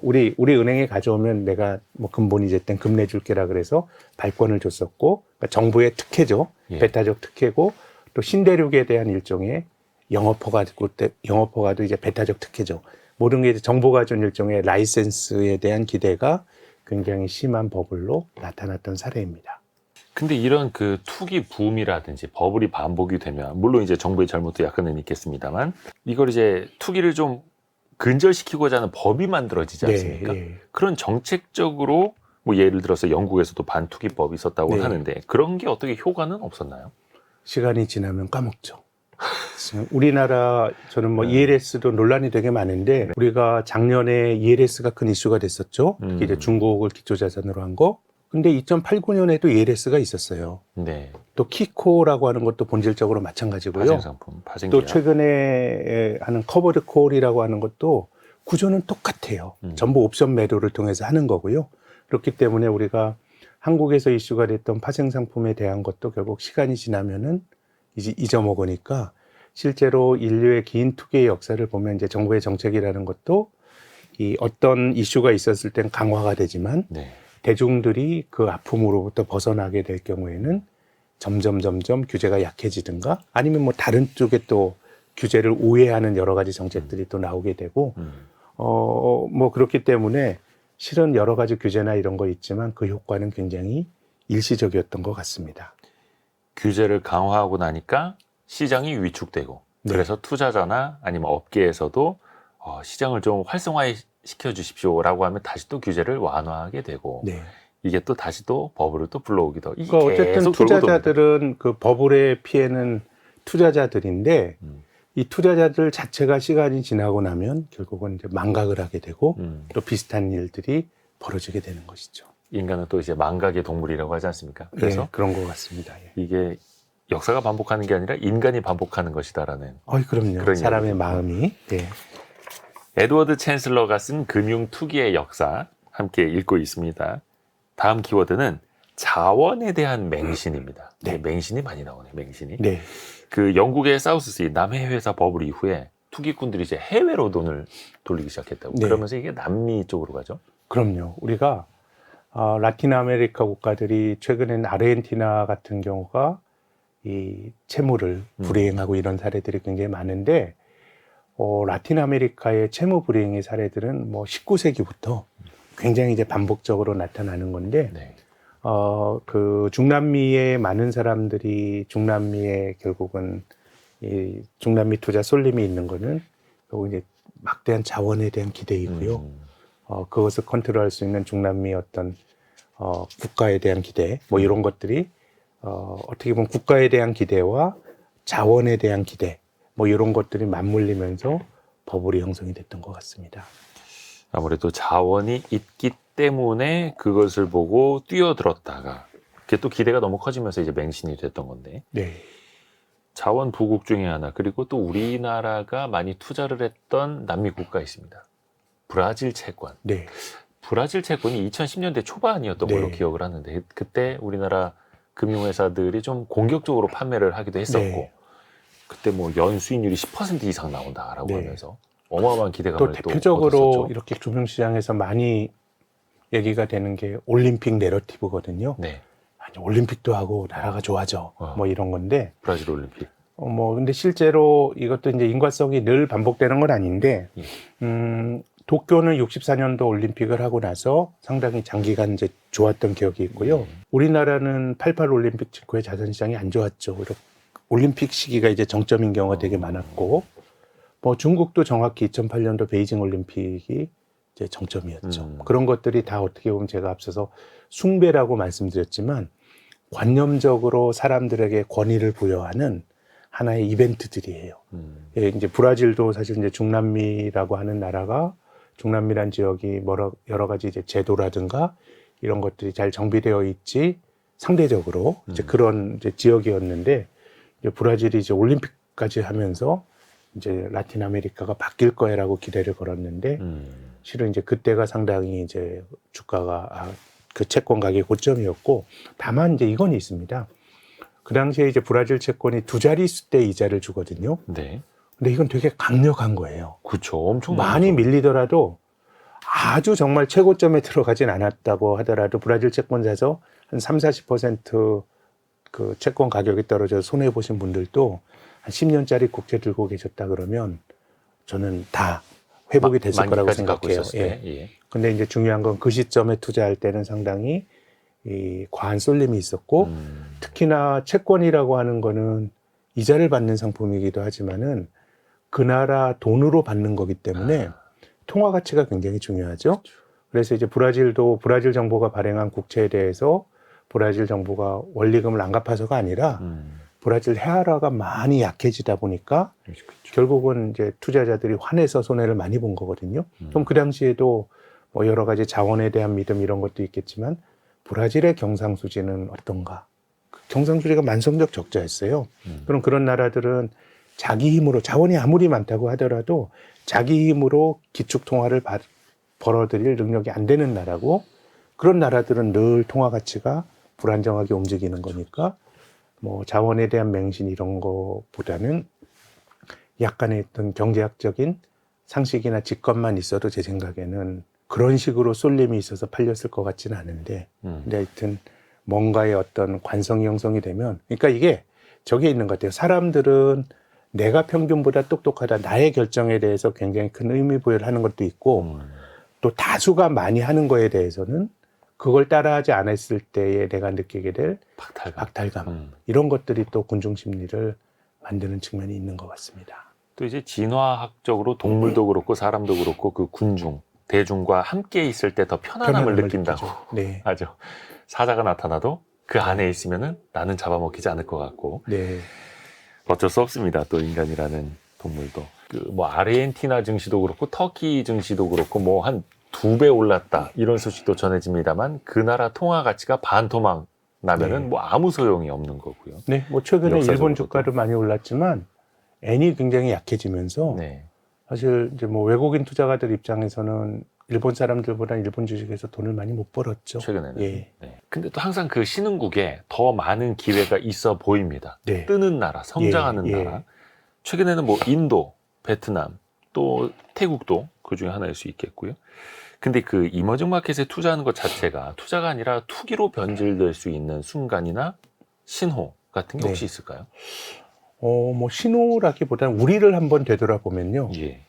우리 은행에 가져오면 내가 뭐 금본이 됐든 금 내줄게라 그래서 발권을 줬었고, 그러니까 정부의 특혜죠. 예. 배타적 특혜고, 또 신대륙에 대한 일종의 영업허가도 이제 배타적 특혜죠. 모든 게 이제 정부가 준 일종의 라이센스에 대한 기대가 굉장히 심한 버블로 나타났던 사례입니다. 근데 이런 그 투기 붐이라든지 버블이 반복이 되면, 물론 이제 정부의 잘못도 약간은 있겠습니다만, 이걸 이제 투기를 좀 근절시키고자 하는 법이 만들어지지 않습니까? 네. 그런 정책적으로 뭐 예를 들어서 영국에서도 반투기법이 있었다고 네. 하는데, 그런 게 어떻게 효과는 없었나요? 시간이 지나면 까먹죠. 우리나라 저는 뭐 네. ELS도 논란이 되게 많은데, 우리가 작년에 ELS가 큰 이슈가 됐었죠. 특히 이제 중국을 기초자산으로 한 거. 근데 2008, 9년에도 ELS가 있었어요. 네. 또 키코라고 하는 것도 본질적으로 마찬가지고요. 파생상품, 파생계약. 또 최근에 하는 커버드 콜이라고 하는 것도 구조는 똑같아요. 전부 옵션 매도를 통해서 하는 거고요. 그렇기 때문에 우리가 한국에서 이슈가 됐던 파생상품에 대한 것도 결국 시간이 지나면은 이제 잊어먹으니까, 실제로 인류의 긴 투기의 역사를 보면 이제 정부의 정책이라는 것도 이 어떤 이슈가 있었을 땐 강화가 되지만, 네. 대중들이 그 아픔으로부터 벗어나게 될 경우에는 점점 규제가 약해지든가, 아니면 뭐 다른 쪽에 또 규제를 우회하는 여러 가지 정책들이 또 나오게 되고, 뭐 그렇기 때문에 실은 여러 가지 규제나 이런 거 있지만 그 효과는 굉장히 일시적이었던 것 같습니다. 규제를 강화하고 나니까 시장이 위축되고, 네. 그래서 투자자나 아니면 업계에서도 시장을 좀 활성화 시켜 주십시오라고 하면 다시 또 규제를 완화하게 되고, 네. 이게 또 다시 또 버블을 또 불러오기도. 이게 그러니까 어쨌든 계속 돌고 돕니다. 투자자들은 그 버블의 피해는 투자자들인데, 이 투자자들 자체가 시간이 지나고 나면 결국은 이제 망각을 하게 되고, 또 비슷한 일들이 벌어지게 되는 것이죠. 인간은 또 이제 망각의 동물이라고 하지 않습니까? 그래서 네, 그런 것 같습니다. 예. 이게 역사가 반복하는 게 아니라 인간이 반복하는 것이다라는. 그럼요. 그런 사람의 이야기죠. 마음이. 네. 에드워드 챈슬러가 쓴 금융 투기의 역사 함께 읽고 있습니다. 다음 키워드는 자원에 대한 맹신입니다. 네. 맹신이 많이 나오네요. 맹신이. 네. 그 영국의 사우스시 남해 회사 버블 이후에 투기꾼들이 이제 해외로 돈을 돌리기 시작했다고. 네. 그러면서 이게 남미 쪽으로 가죠. 그럼요. 우리가 라틴 아메리카 국가들이 최근엔 아르헨티나 같은 경우가 이 채무를 불이행하고 이런 사례들이 굉장히 많은데, 라틴 아메리카의 채무 불이행의 사례들은 뭐 19세기부터 굉장히 이제 반복적으로 나타나는 건데, 네. 그 중남미의 많은 사람들이 중남미에 결국은 이 중남미 투자 쏠림이 있는 거는 결국 이제 막대한 자원에 대한 기대이고요. 그것을 컨트롤할 수 있는 중남미 어떤 국가에 대한 기대, 뭐 이런 것들이 어떻게 보면 국가에 대한 기대와 자원에 대한 기대, 뭐 이런 것들이 맞물리면서 버블이 형성이 됐던 것 같습니다. 아무래도 자원이 있기 때문에 그것을 보고 뛰어들었다가 그게 또 기대가 너무 커지면서 이제 맹신이 됐던 건데 네, 자원 부국 중에 하나 그리고 또 우리나라가 많이 투자를 했던 남미 국가 있습니다. 브라질 채권. 네, 브라질 채권이 2010년대 초반이었던 걸로 네. 기억을 하는데 그때 우리나라 금융회사들이 좀 공격적으로 판매를 하기도 했었고 네. 그때 뭐 연수익률이 10% 이상 나온다라고 네. 하면서 어마어마한 또 기대감을 또 대표적으로 얻었었죠. 이렇게 금융시장에서 많이 얘기가 되는 게 올림픽 내러티브거든요. 네, 아니, 올림픽도 하고 나라가 좋아져. 뭐 이런 건데, 브라질 올림픽. 근데 실제로 이것도 이제 인과성이 늘 반복되는 건 아닌데, 예. 도쿄는 64년도 올림픽을 하고 나서 상당히 장기간 이제 좋았던 기억이 있고요. 우리나라는 88 올림픽 직후에 자산시장이 안 좋았죠. 올림픽 시기가 이제 정점인 경우가 되게 많았고, 뭐 중국도 정확히 2008년도 베이징 올림픽이 이제 정점이었죠. 그런 것들이 다 어떻게 보면 제가 앞서서 숭배라고 말씀드렸지만 관념적으로 사람들에게 권위를 부여하는 하나의 이벤트들이에요. 예, 이제 브라질도 사실 이제 중남미라고 하는 나라가 중남미란 지역이 여러 가지 이제 제도라든가 이런 것들이 잘 정비되어 있지 상대적으로 이제 그런 이제 지역이었는데 이제 브라질이 이제 올림픽까지 하면서 이제 라틴 아메리카가 바뀔 거야라고 기대를 걸었는데 실은 이제 그때가 상당히 이제 주가가 그 채권 가격이 고점이었고 다만 이제 이건 있습니다. 그 당시에 이제 브라질 채권이 2자릿수 대 이자를 주거든요. 네. 근데 이건 되게 강력한 거예요. 그렇죠. 엄청 많이 많죠. 밀리더라도 아주 정말 최고점에 들어가진 않았다고 하더라도 브라질 채권 사서 한 30-40%그 채권 가격이 떨어져서 손해 보신 분들도 한 10년짜리 국채 들고 계셨다 그러면 저는 다 회복이 됐을 거라고 생각해요. 예. 근데 이제 중요한 건 그 시점에 투자할 때는 상당히 이 과한 쏠림이 있었고 특히나 채권이라고 하는 거는 이자를 받는 상품이기도 하지만은 그 나라 돈으로 받는 거기 때문에 통화 가치가 굉장히 중요하죠. 그래서 이제 브라질도 브라질 정부가 발행한 국채에 대해서 브라질 정부가 원리금을 안 갚아서가 아니라 브라질 헤아라가 많이 약해지다 보니까 그렇죠. 결국은 이제 투자자들이 화내서 손해를 많이 본 거거든요. 그럼 그 당시에도 뭐 여러 가지 자원에 대한 믿음 이런 것도 있겠지만 브라질의 경상수지는 어떤가? 경상수지가 만성적 적자였어요. 그럼 그런 나라들은 자기 힘으로 자원이 아무리 많다고 하더라도 자기 힘으로 기축통화를 벌어들일 능력이 안 되는 나라고 그런 나라들은 늘 통화 가치가 불안정하게 움직이는 거니까 뭐 자원에 대한 맹신 이런 거보다는 약간의 어떤 경제학적인 상식이나 직관만 있어도 제 생각에는 그런 식으로 쏠림이 있어서 팔렸을 것 같지는 않은데 근데 하여튼 뭔가의 어떤 관성이 형성이 되면 그러니까 이게 저게 있는 것 같아요. 사람들은 내가 평균보다 똑똑하다 나의 결정에 대해서 굉장히 큰 의미 부여를 하는 것도 있고 또 다수가 많이 하는 거에 대해서는 그걸 따라하지 않았을 때에 내가 느끼게 될 박탈감 이런 것들이 또 군중 심리를 만드는 측면이 있는 것 같습니다. 또 이제 진화학적으로 동물도 그렇고 사람도 그렇고 그 군중, 대중과 함께 있을 때 더 편안함을 느낀다고 네. 하죠. 사자가 나타나도 그 안에 있으면은 나는 잡아먹히지 않을 것 같고 네. 어쩔 수 없습니다. 또 인간이라는 동물도 그 뭐 아르헨티나 증시도 그렇고 터키 증시도 그렇고 뭐 한 2배 올랐다 이런 소식도 전해집니다만 그 나라 통화 가치가 반토막 나면은 네. 뭐 아무 소용이 없는 거고요. 네, 뭐 최근에 일본 역사적으로도. 주가도 많이 올랐지만 엔이 굉장히 약해지면서 네. 사실 이제 뭐 외국인 투자가들 입장에서는 일본 사람들보다 일본 주식에서 돈을 많이 못 벌었죠. 최근에는. 예. 네. 근데 또 항상 그 신흥국에 더 많은 기회가 있어 보입니다. 네. 뜨는 나라, 성장하는 예, 예. 나라. 최근에는 뭐 인도, 베트남, 또 태국도 그 중에 하나일 수 있겠고요. 근데 그 이머징 마켓에 투자하는 것 자체가 투자가 아니라 투기로 변질될 수 있는 순간이나 신호 같은 게 혹시 네. 있을까요? 뭐 신호라기보다는 우리를 한번 되돌아보면요. 예.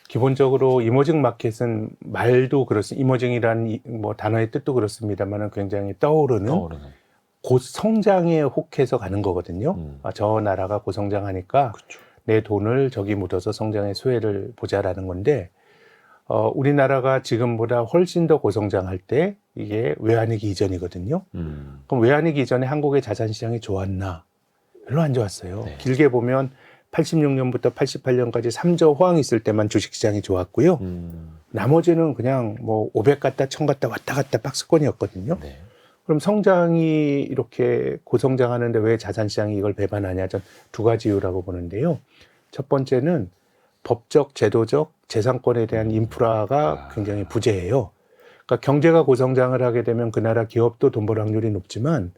기본적으로 이머징 마켓은 말도 그렇습니다. 이머징이라는 뭐 단어의 뜻도 그렇습니다만 굉장히 떠오르는 고성장에 혹해서 가는 거거든요. 저 나라가 고성장하니까 그렇죠. 내 돈을 저기 묻어서 성장의 수혜를 보자라는 건데 우리나라가 지금보다 훨씬 더 고성장할 때 이게 외환위기 이전이거든요. 그럼 외환위기 이전에 한국의 자산시장이 좋았나? 별로 안 좋았어요. 네. 길게 보면 86년부터 88년까지 3조 호황 있을 때만 주식시장이 좋았고요. 나머지는 그냥 뭐 500 갔다 1000 갔다 왔다 갔다 박스권이었거든요. 네. 그럼 성장이 이렇게 고성장하는데 왜 자산시장이 이걸 배반하냐? 전 두 가지 이유라고 보는데요. 첫 번째는 법적, 제도적, 재산권에 대한 인프라가 굉장히 부재해요. 그러니까 경제가 고성장을 하게 되면 그 나라 기업도 돈 벌 확률이 높지만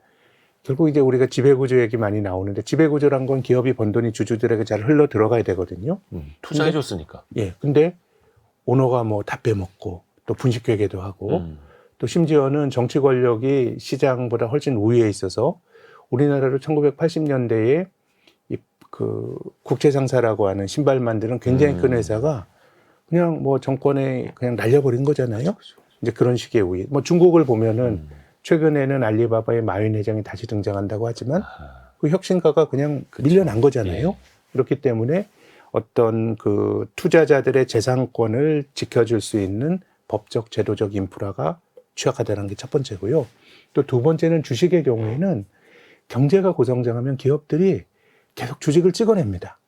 결국 이제 우리가 지배구조 얘기 많이 나오는데 지배구조란 건 기업이 번 돈이 주주들에게 잘 흘러 들어가야 되거든요. 투자해줬으니까. 예, 근데 오너가 뭐 다 빼먹고 또 분식회계도 하고 또 심지어는 정치 권력이 시장보다 훨씬 우위에 있어서 우리나라로 1980년대에 그 국제상사라고 하는 신발 만드는 굉장히 큰 회사가 그냥 뭐 정권에 그냥 날려버린 거잖아요. 이제 그런 식의 우위. 뭐 중국을 보면은 최근에는 알리바바의 마윈 회장이 다시 등장한다고 하지만 그 혁신가가 그냥 밀려난 거잖아요. 예. 그렇기 때문에 어떤 그 투자자들의 재산권을 지켜줄 수 있는 법적, 제도적 인프라가 취약하다는 게 첫 번째고요. 또 두 번째는 주식의 경우에는 경제가 고성장하면 기업들이 계속 주식을 찍어냅니다.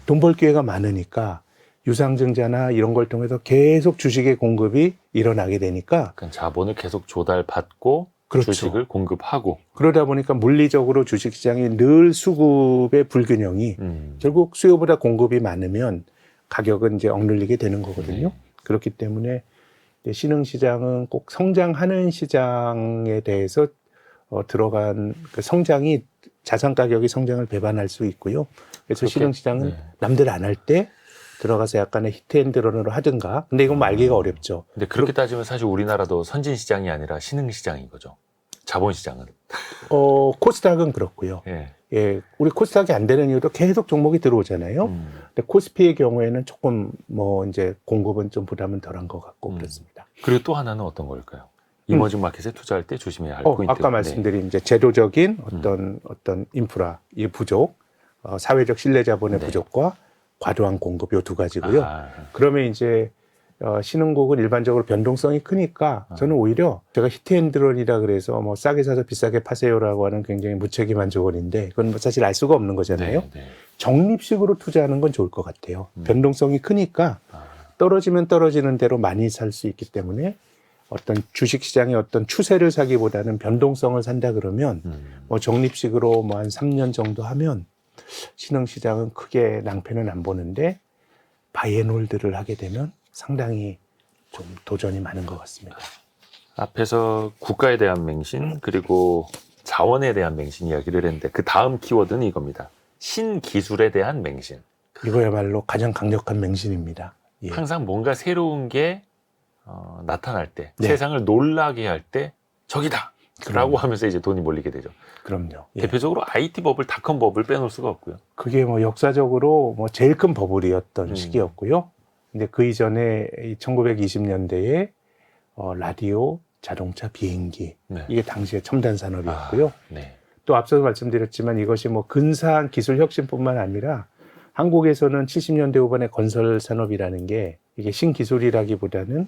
돈 벌 기회가 많으니까 유상증자나 이런 걸 통해서 계속 주식의 공급이 일어나게 되니까 그러니까 자본을 계속 조달받고 그렇죠. 주식을 공급하고 그러다 보니까 물리적으로 주식시장이 늘 수급의 불균형이 결국 수요보다 공급이 많으면 가격은 이제 억눌리게 되는 거거든요. 그렇기 때문에 신흥시장은 꼭 성장하는 시장에 대해서 들어간 그 성장이 자산 가격이 성장을 배반할 수 있고요. 그래서 그렇게, 신흥시장은 남들 안 할 때 들어가서 약간의 히트앤드런으로 하든가. 근데 이건 뭐 알기가 어렵죠. 근데 그렇게 따지면 사실 우리나라도 선진시장이 아니라 신흥시장인 거죠. 자본시장은. 코스닥은 그렇고요. 예. 예, 우리 코스닥이 안 되는 이유도 계속 종목이 들어오잖아요. 근데 코스피의 경우에는 조금 뭐 이제 공급은 좀 부담은 덜한 것 같고 그렇습니다. 그리고 또 하나는 어떤 걸까요? 이머징 마켓에 투자할 때 조심해야 할 포인트. 아까 말씀드린 이제 제도적인 어떤 인프라, 이 부족, 사회적 신뢰 자본의 부족과 과도한 공급 요 두 가지고요. 그러면 이제 신흥국은 일반적으로 변동성이 크니까 저는 오히려 제가 히트앤드런이라 그래서 뭐 싸게 사서 비싸게 파세요라고 하는 굉장히 무책임한 조언인데 그건 뭐 사실 알 수가 없는 거잖아요. 적립식으로 투자하는 건 좋을 것 같아요. 변동성이 크니까 떨어지면 떨어지는 대로 많이 살 수 있기 때문에 어떤 주식시장의 어떤 추세를 사기보다는 변동성을 산다 그러면 뭐 적립식으로 뭐 한 3년 정도 하면 신흥시장은 크게 낭패는 안 보는데 바이앤홀드를 하게 되면 상당히 좀 도전이 많은 것 같습니다. 앞에서 국가에 대한 맹신 그리고 자원에 대한 맹신 이야기를 했는데 그 다음 키워드는 이겁니다. 신기술에 대한 맹신. 이거야말로 가장 강력한 맹신입니다. 예. 항상 뭔가 새로운 게 나타날 때 네. 세상을 놀라게 할 때 저기다! 라고 하면서 이제 돈이 몰리게 되죠. 그럼요. 예. 대표적으로 IT 버블, 닷컴 버블 빼놓을 수가 없고요. 그게 뭐 역사적으로 뭐 제일 큰 버블이었던 시기였고요. 근데 그 이전에 1920년대에 라디오, 자동차, 비행기 이게 당시의 첨단 산업이었고요. 또 앞서서 말씀드렸지만 이것이 뭐 근사한 기술 혁신뿐만 아니라 한국에서는 70년대 후반에 건설 산업이라는 게 이게 신기술이라기보다는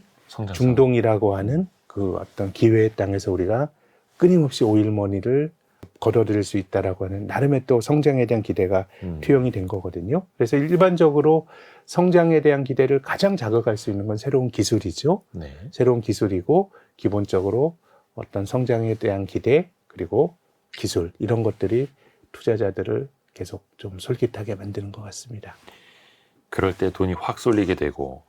중동이라고 하는 그 어떤 기회의 땅에서 우리가 끊임없이 오일머니를 걷어들일 수 있다라고 하는 나름의 또 성장에 대한 기대가 투영이 된 거거든요. 그래서 일반적으로 성장에 대한 기대를 가장 자극할 수 있는 건 새로운 기술이죠. 새로운 기술이고 기본적으로 어떤 성장에 대한 기대 그리고 기술 이런 것들이 투자자들을 계속 좀 솔깃하게 만드는 것 같습니다. 그럴 때 돈이 확 쏠리게 되고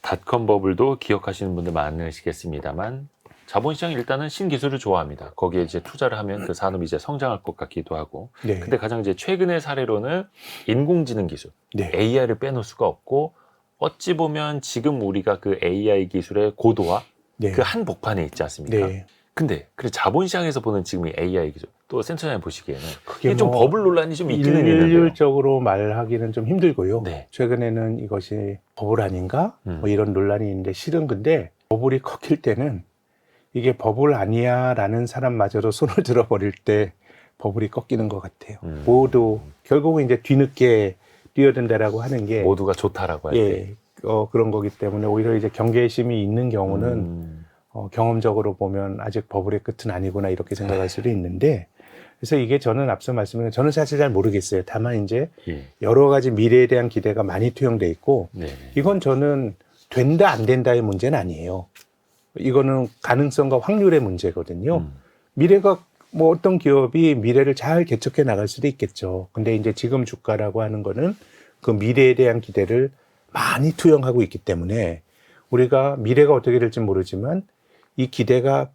닷컴 버블도 기억하시는 분들 많으시겠습니다만 자본시장이 일단은 신기술을 좋아합니다. 거기에 이제 투자를 하면 그 산업이 이제 성장할 것 같기도 하고. 근데 가장 이제 최근의 사례로는 인공지능 기술, AI를 빼놓을 수가 없고 어찌 보면 지금 우리가 그 AI 기술의 고도화 그 한복판에 있지 않습니까? 근데 그래 자본시장에서 보는 지금 이 AI 기술 또 센터장님 보시기에는 그게 이게 좀 뭐 버블 논란이 좀 있기는 있는데요. 일률적으로 말하기는 좀 힘들고요. 네. 최근에는 이것이 버블 아닌가? 음. 뭐 이런 논란이 있는데 실은 근데 버블이 꺾일 때는 이게 버블 아니야 라는 사람마저도 손을 들어버릴 때 버블이 꺾이는 것 같아요. 모두 결국은 이제 뒤늦게 뛰어든다라고 하는 게 모두가 좋다라고 할 때. 예, 그런 거기 때문에 오히려 이제 경계심이 있는 경우는 경험적으로 보면 아직 버블의 끝은 아니구나 이렇게 생각할 수도 있는데 그래서 이게 저는 앞서 말씀드린 저는 사실 잘 모르겠어요. 다만 이제 예. 여러 가지 미래에 대한 기대가 많이 투영돼 있고 네. 이건 저는 된다 안 된다의 문제는 아니에요. 이거는 가능성과 확률의 문제거든요. 미래가 뭐 어떤 기업이 미래를 잘 개척해 나갈 수도 있겠죠. 근데 이제 지금 주가라고 하는 거는 그 미래에 대한 기대를 많이 투영하고 있기 때문에 우리가 미래가 어떻게 될지 모르지만 이 기대가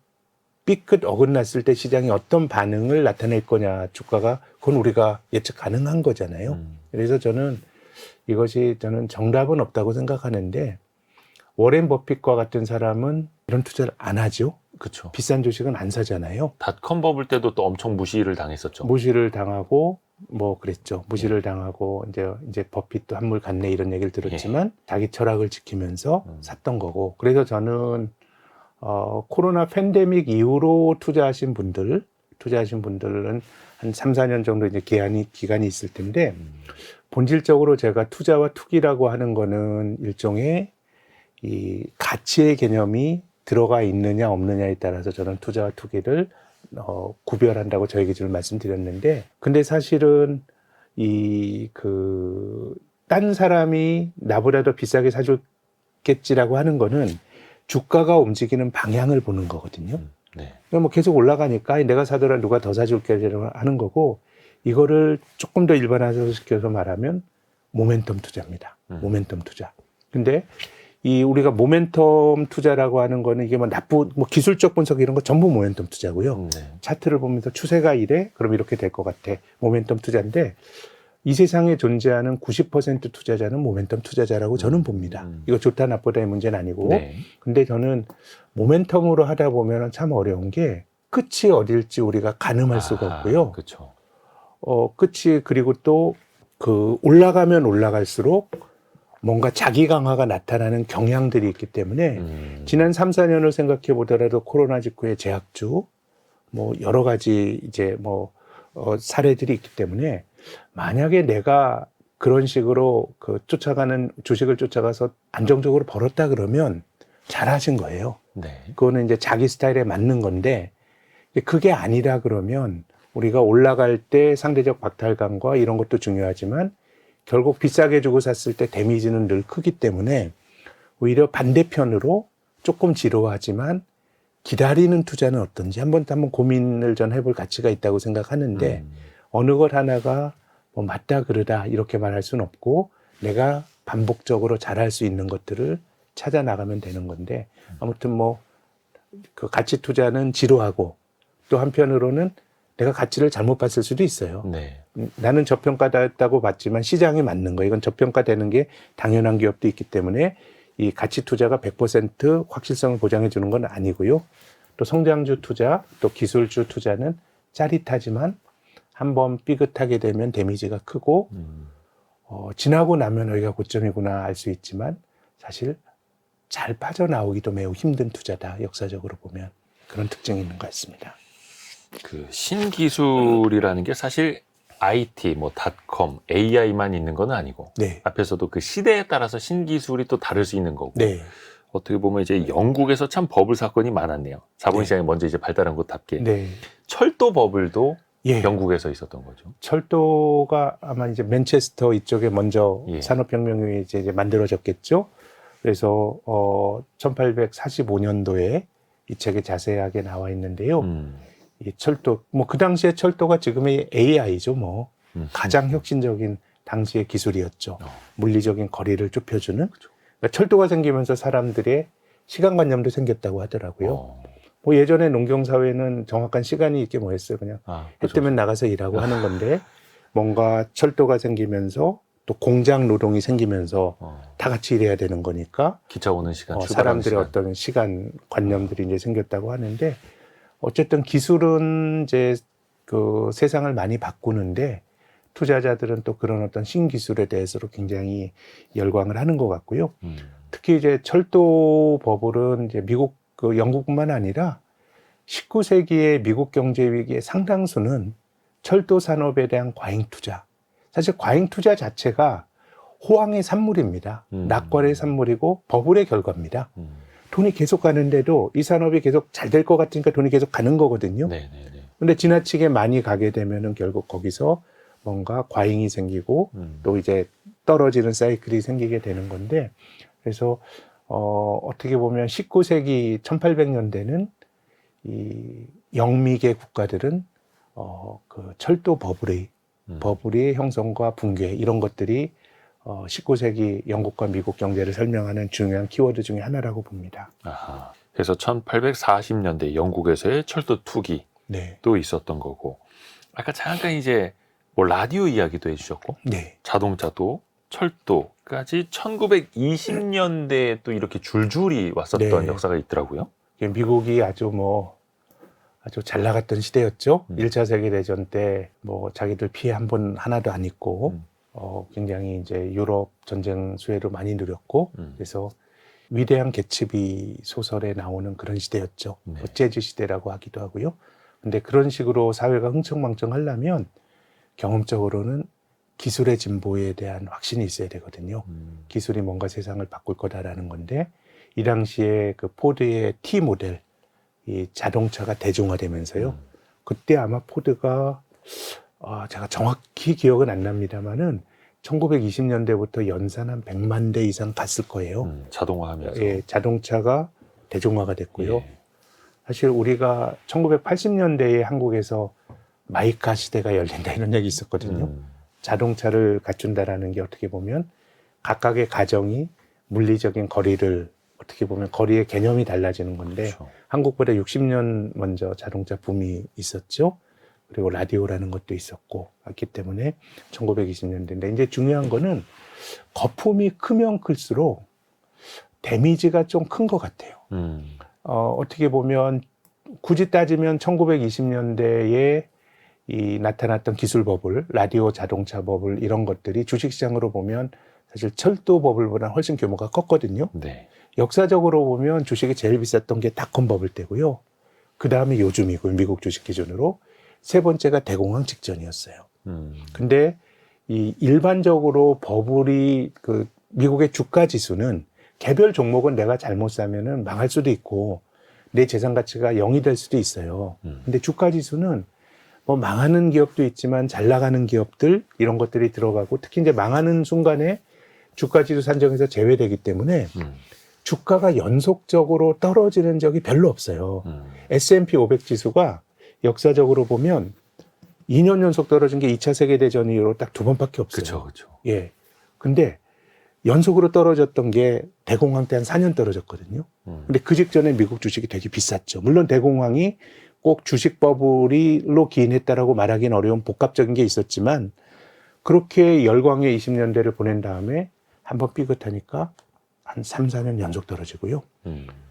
삐끗 어긋났을 때 시장이 어떤 반응을 나타낼 거냐 주가가 그건 우리가 예측 가능한 거잖아요. 그래서 저는 이것이 저는 정답은 없다고 생각하는데 워렌 버핏과 같은 사람은 이런 투자를 안 하죠. 그렇죠. 비싼 주식은 안 사잖아요. 닷컴 버블 때도 또 엄청 무시를 당했었죠. 무시를 당하고 뭐 그랬죠. 무시를 당하고 이제 버핏도 한물 갔네 이런 얘기를 들었지만 자기 철학을 지키면서 샀던 거고. 그래서 저는 코로나 팬데믹 이후로 투자하신 분들은 한 3, 4년 정도 이제 기간이 있을 텐데 본질적으로 제가 투자와 투기라고 하는 거는 일종의 이 가치의 개념이 들어가 있느냐 없느냐에 따라서 저는 투자와 투기를 구별한다고 저희 기준을 말씀드렸는데 근데 사실은 딴 사람이 나보다 더 비싸게 사줬겠지라고 하는 거는 주가가 움직이는 방향을 보는 거거든요. 네. 그러니까 뭐 계속 올라가니까 내가 사더라 누가 더 사줄게 하는 거고 이거를 조금 더 일반화시켜서 말하면 모멘텀 투자입니다. 모멘텀 투자. 근데 우리가 모멘텀 투자라고 하는 거는 이게 뭐 기술적 분석 이런 거 전부 모멘텀 투자고요. 네. 차트를 보면서 추세가 이래? 그럼 이렇게 될 것 같아. 모멘텀 투자인데 이 세상에 존재하는 90% 투자자는 모멘텀 투자자라고 저는 봅니다. 이거 좋다 나쁘다의 문제는 아니고. 네. 근데 저는 모멘텀으로 하다 보면 참 어려운 게 끝이 어딜지 우리가 가늠할 수가 없고요. 그렇죠. 끝이 그리고 또 올라가면 올라갈수록 뭔가 자기 강화가 나타나는 경향들이 있기 때문에 지난 3, 4년을 생각해 보더라도 코로나 직후의 제약주 뭐 여러 가지 이제 사례들이 있기 때문에 만약에 내가 그런 식으로 쫓아가는 주식을 쫓아가서 안정적으로 벌었다 그러면 잘하신 거예요. 네. 그거는 이제 자기 스타일에 맞는 건데 그게 아니라 그러면 우리가 올라갈 때 상대적 박탈감과 이런 것도 중요하지만 결국 비싸게 주고 샀을 때 데미지는 늘 크기 때문에 오히려 반대편으로 조금 지루하지만 기다리는 투자는 어떤지 한번 고민을 전 해볼 가치가 있다고 생각하는데 어느 것 하나가 뭐 맞다 그르다 이렇게 말할 수는 없고 내가 반복적으로 잘할 수 있는 것들을 찾아 나가면 되는 건데 아무튼 그 가치 투자는 지루하고 또 한편으로는 내가 가치를 잘못 봤을 수도 있어요. 네. 나는 저평가됐다고 봤지만 시장이 맞는 거. 이건 저평가되는 게 당연한 기업도 있기 때문에 이 가치 투자가 100% 확실성을 보장해 주는 건 아니고요. 또 성장주 투자, 또 기술주 투자는 짜릿하지만 한번 삐끗하게 되면 데미지가 크고 지나고 나면 여기가 고점이구나 알 수 있지만 사실 잘 빠져나오기도 매우 힘든 투자다. 역사적으로 보면 그런 특징이 있는 것 같습니다. 신기술이라는 게 사실 IT, 닷컴, AI만 있는 건 아니고 네. 앞에서도 그 시대에 따라서 신기술이 또 다를 수 있는 거고 네. 어떻게 보면 이제 영국에서 참 버블 사건이 많았네요. 자본시장이 먼저 이제 발달한 곳답게 네. 철도 버블도 예. 영국에서 있었던 거죠. 철도가 아마 이제 맨체스터 이쪽에 먼저 예. 산업혁명이 이제 만들어졌겠죠. 그래서 1845년도에 이 책에 자세하게 나와 있는데요. 이 철도 그 당시에 철도가 지금의 AI죠. 가장 혁신적인 당시의 기술이었죠. 물리적인 거리를 좁혀주는. 그러니까 철도가 생기면서 사람들의 시간관념도 생겼다고 하더라고요. 예전에 농경사회는 정확한 시간이 있게 뭐였어요. 그냥 해 뜨면 나가서 일하고 하는 건데 뭔가 철도가 생기면서 또 공장 노동이 생기면서 다 같이 일해야 되는 거니까 기차 오는 시간, 사람들의 어떤 시간 관념들이 이제 생겼다고 하는데 어쨌든 기술은 이제 그 세상을 많이 바꾸는데 투자자들은 또 그런 어떤 신기술에 대해서도 굉장히 열광을 하는 것 같고요. 특히 이제 철도 버블은 이제 미국, 그 영국뿐만 아니라 19세기의 미국 경제 위기의 상당수는 철도 산업에 대한 과잉 투자. 사실 과잉 투자 자체가 호황의 산물입니다. 낙관의 산물이고 버블의 결과입니다. 돈이 계속 가는데도 이 산업이 계속 잘 될 것 같으니까 돈이 계속 가는 거거든요. 네네네. 근데 지나치게 많이 가게 되면은 결국 거기서 뭔가 과잉이 생기고 또 이제 떨어지는 사이클이 생기게 되는 건데, 그래서 어떻게 보면 19세기 1800년대는 이 영미계 국가들은 그 철도 버블의 형성과 붕괴 이런 것들이 19세기 영국과 미국 경제를 설명하는 중요한 키워드 중에 하나라고 봅니다. 아하. 그래서 1840년대 영국에서의 철도 투기도 네. 있었던 거고, 아까 잠깐 이제 뭐 라디오 이야기도 해주셨고, 네. 자동차도 철도까지 1920년대에 또 이렇게 줄줄이 왔었던 네. 역사가 있더라고요. 미국이 아주 잘 나갔던 시대였죠. 1차 세계대전 때 뭐 자기들 피해 한 번 하나도 안 입고 굉장히 이제 유럽 전쟁 수혜도 많이 누렸고 그래서 위대한 개츠비 소설에 나오는 그런 시대였죠. 네. 재즈 시대라고 하기도 하고요. 근데 그런 식으로 사회가 흥청망청하려면 경험적으로는 기술의 진보에 대한 확신이 있어야 되거든요. 기술이 뭔가 세상을 바꿀 거다라는 건데, 이 당시에 그 포드의 T 모델, 이 자동차가 대중화되면서요. 그때 아마 포드가 제가 정확히 기억은 안 납니다만은 1920년대부터 연산 한 100만 대 이상 갔을 거예요. 자동화하면서. 예, 자동차가 대중화가 됐고요. 예. 사실 우리가 1980년대에 한국에서 마이카 시대가 열린다 이런 얘기 있었거든요. 자동차를 갖춘다라는 게 어떻게 보면 각각의 가정이 물리적인 거리를 어떻게 보면 거리의 개념이 달라지는 건데, 그렇죠. 한국보다 60년 먼저 자동차 붐이 있었죠. 그리고 라디오라는 것도 있었고 했기 때문에 1920년대인데, 이제 중요한 거는 거품이 크면 클수록 데미지가 좀 큰 것 같아요. 어떻게 보면 굳이 따지면 1920년대에 이 나타났던 기술 버블, 라디오 자동차 버블 이런 것들이 주식시장으로 보면 사실 철도 버블보다 훨씬 규모가 컸거든요. 네. 역사적으로 보면 주식이 제일 비쌌던 게 닷컴 버블 때고요. 그 다음에 요즘이고요. 미국 주식 기준으로. 세 번째가 대공황 직전이었어요. 근데 이 일반적으로 버블이 그 미국의 주가 지수는 개별 종목은 내가 잘못 사면은 망할 수도 있고 내 재산 가치가 0이 될 수도 있어요. 근데 주가 지수는 뭐 망하는 기업도 있지만 잘 나가는 기업들 이런 것들이 들어가고, 특히 이제 망하는 순간에 주가 지수 산정에서 제외되기 때문에 주가가 연속적으로 떨어지는 적이 별로 없어요. S&P 500 지수가 역사적으로 보면 2년 연속 떨어진 게 2차 세계대전 이후로 딱 2번밖에 없어요. 그렇죠. 예. 근데 연속으로 떨어졌던 게 대공황 때 한 4년 떨어졌거든요. 근데 그 직전에 미국 주식이 되게 비쌌죠. 물론 대공황이 꼭 주식 버블로 기인했다라고 말하기는 어려운 복합적인 게 있었지만, 그렇게 열광의 20년대를 보낸 다음에 한번 삐끗하니까 한 3, 4년 연속 떨어지고요.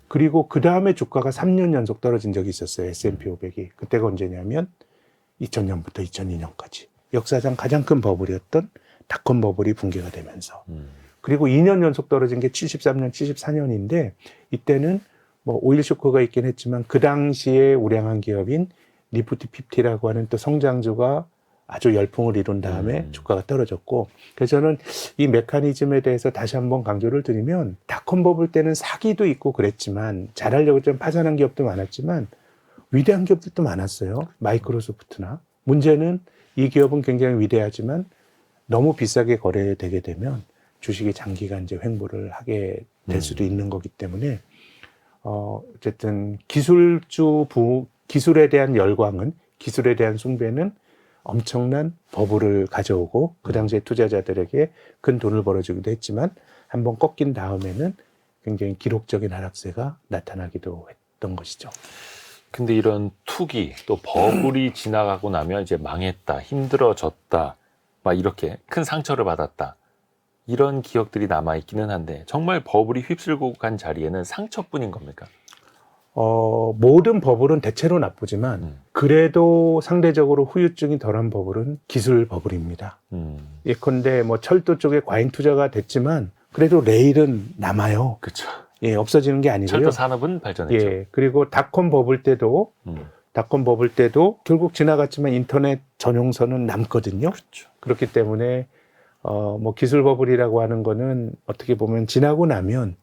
그리고 그 다음에 주가가 3년 연속 떨어진 적이 있었어요. S&P 500이. 그때가 언제냐면 2000년부터 2002년까지. 역사상 가장 큰 버블이었던 닷컴 버블이 붕괴가 되면서. 그리고 2년 연속 떨어진 게 73년, 74년인데 이때는 뭐 오일 쇼크가 있긴 했지만 그 당시에 우량한 기업인 니프티 50라고 하는 또 성장주가 아주 열풍을 이룬 다음에 주가가 떨어졌고, 그래서 저는 이 메커니즘에 대해서 다시 한번 강조를 드리면, 닷컴 버블 때는 사기도 있고 그랬지만 잘하려고 좀 파산한 기업도 많았지만 위대한 기업들도 많았어요. 마이크로소프트나. 문제는 이 기업은 굉장히 위대하지만 너무 비싸게 거래되게 되면 주식이 장기간 이제 횡보를 하게 될 수도 있는 거기 때문에 어쨌든 기술에 대한 열광은, 기술에 대한 숭배는 엄청난 버블을 가져오고 그 당시에 투자자들에게 큰 돈을 벌어주기도 했지만 한번 꺾인 다음에는 굉장히 기록적인 하락세가 나타나기도 했던 것이죠. 근데 이런 투기 또 버블이 지나가고 나면 이제 망했다, 힘들어졌다, 막 이렇게 큰 상처를 받았다, 이런 기억들이 남아 있기는 한데, 정말 버블이 휩쓸고 간 자리에는 상처뿐인 겁니까? 모든 버블은 대체로 나쁘지만 그래도 상대적으로 후유증이 덜한 버블은 기술 버블입니다. 예컨대 뭐 철도 쪽에 과잉 투자가 됐지만 그래도 레일은 남아요. 그렇죠. 예, 없어지는 게 아니고요. 철도 산업은 발전했죠. 예, 그리고 닷컴 버블 때도 결국 지나갔지만 인터넷 전용선은 남거든요. 그렇죠. 그렇기 때문에 뭐 기술 버블이라고 하는 거는 어떻게 보면 지나고 나면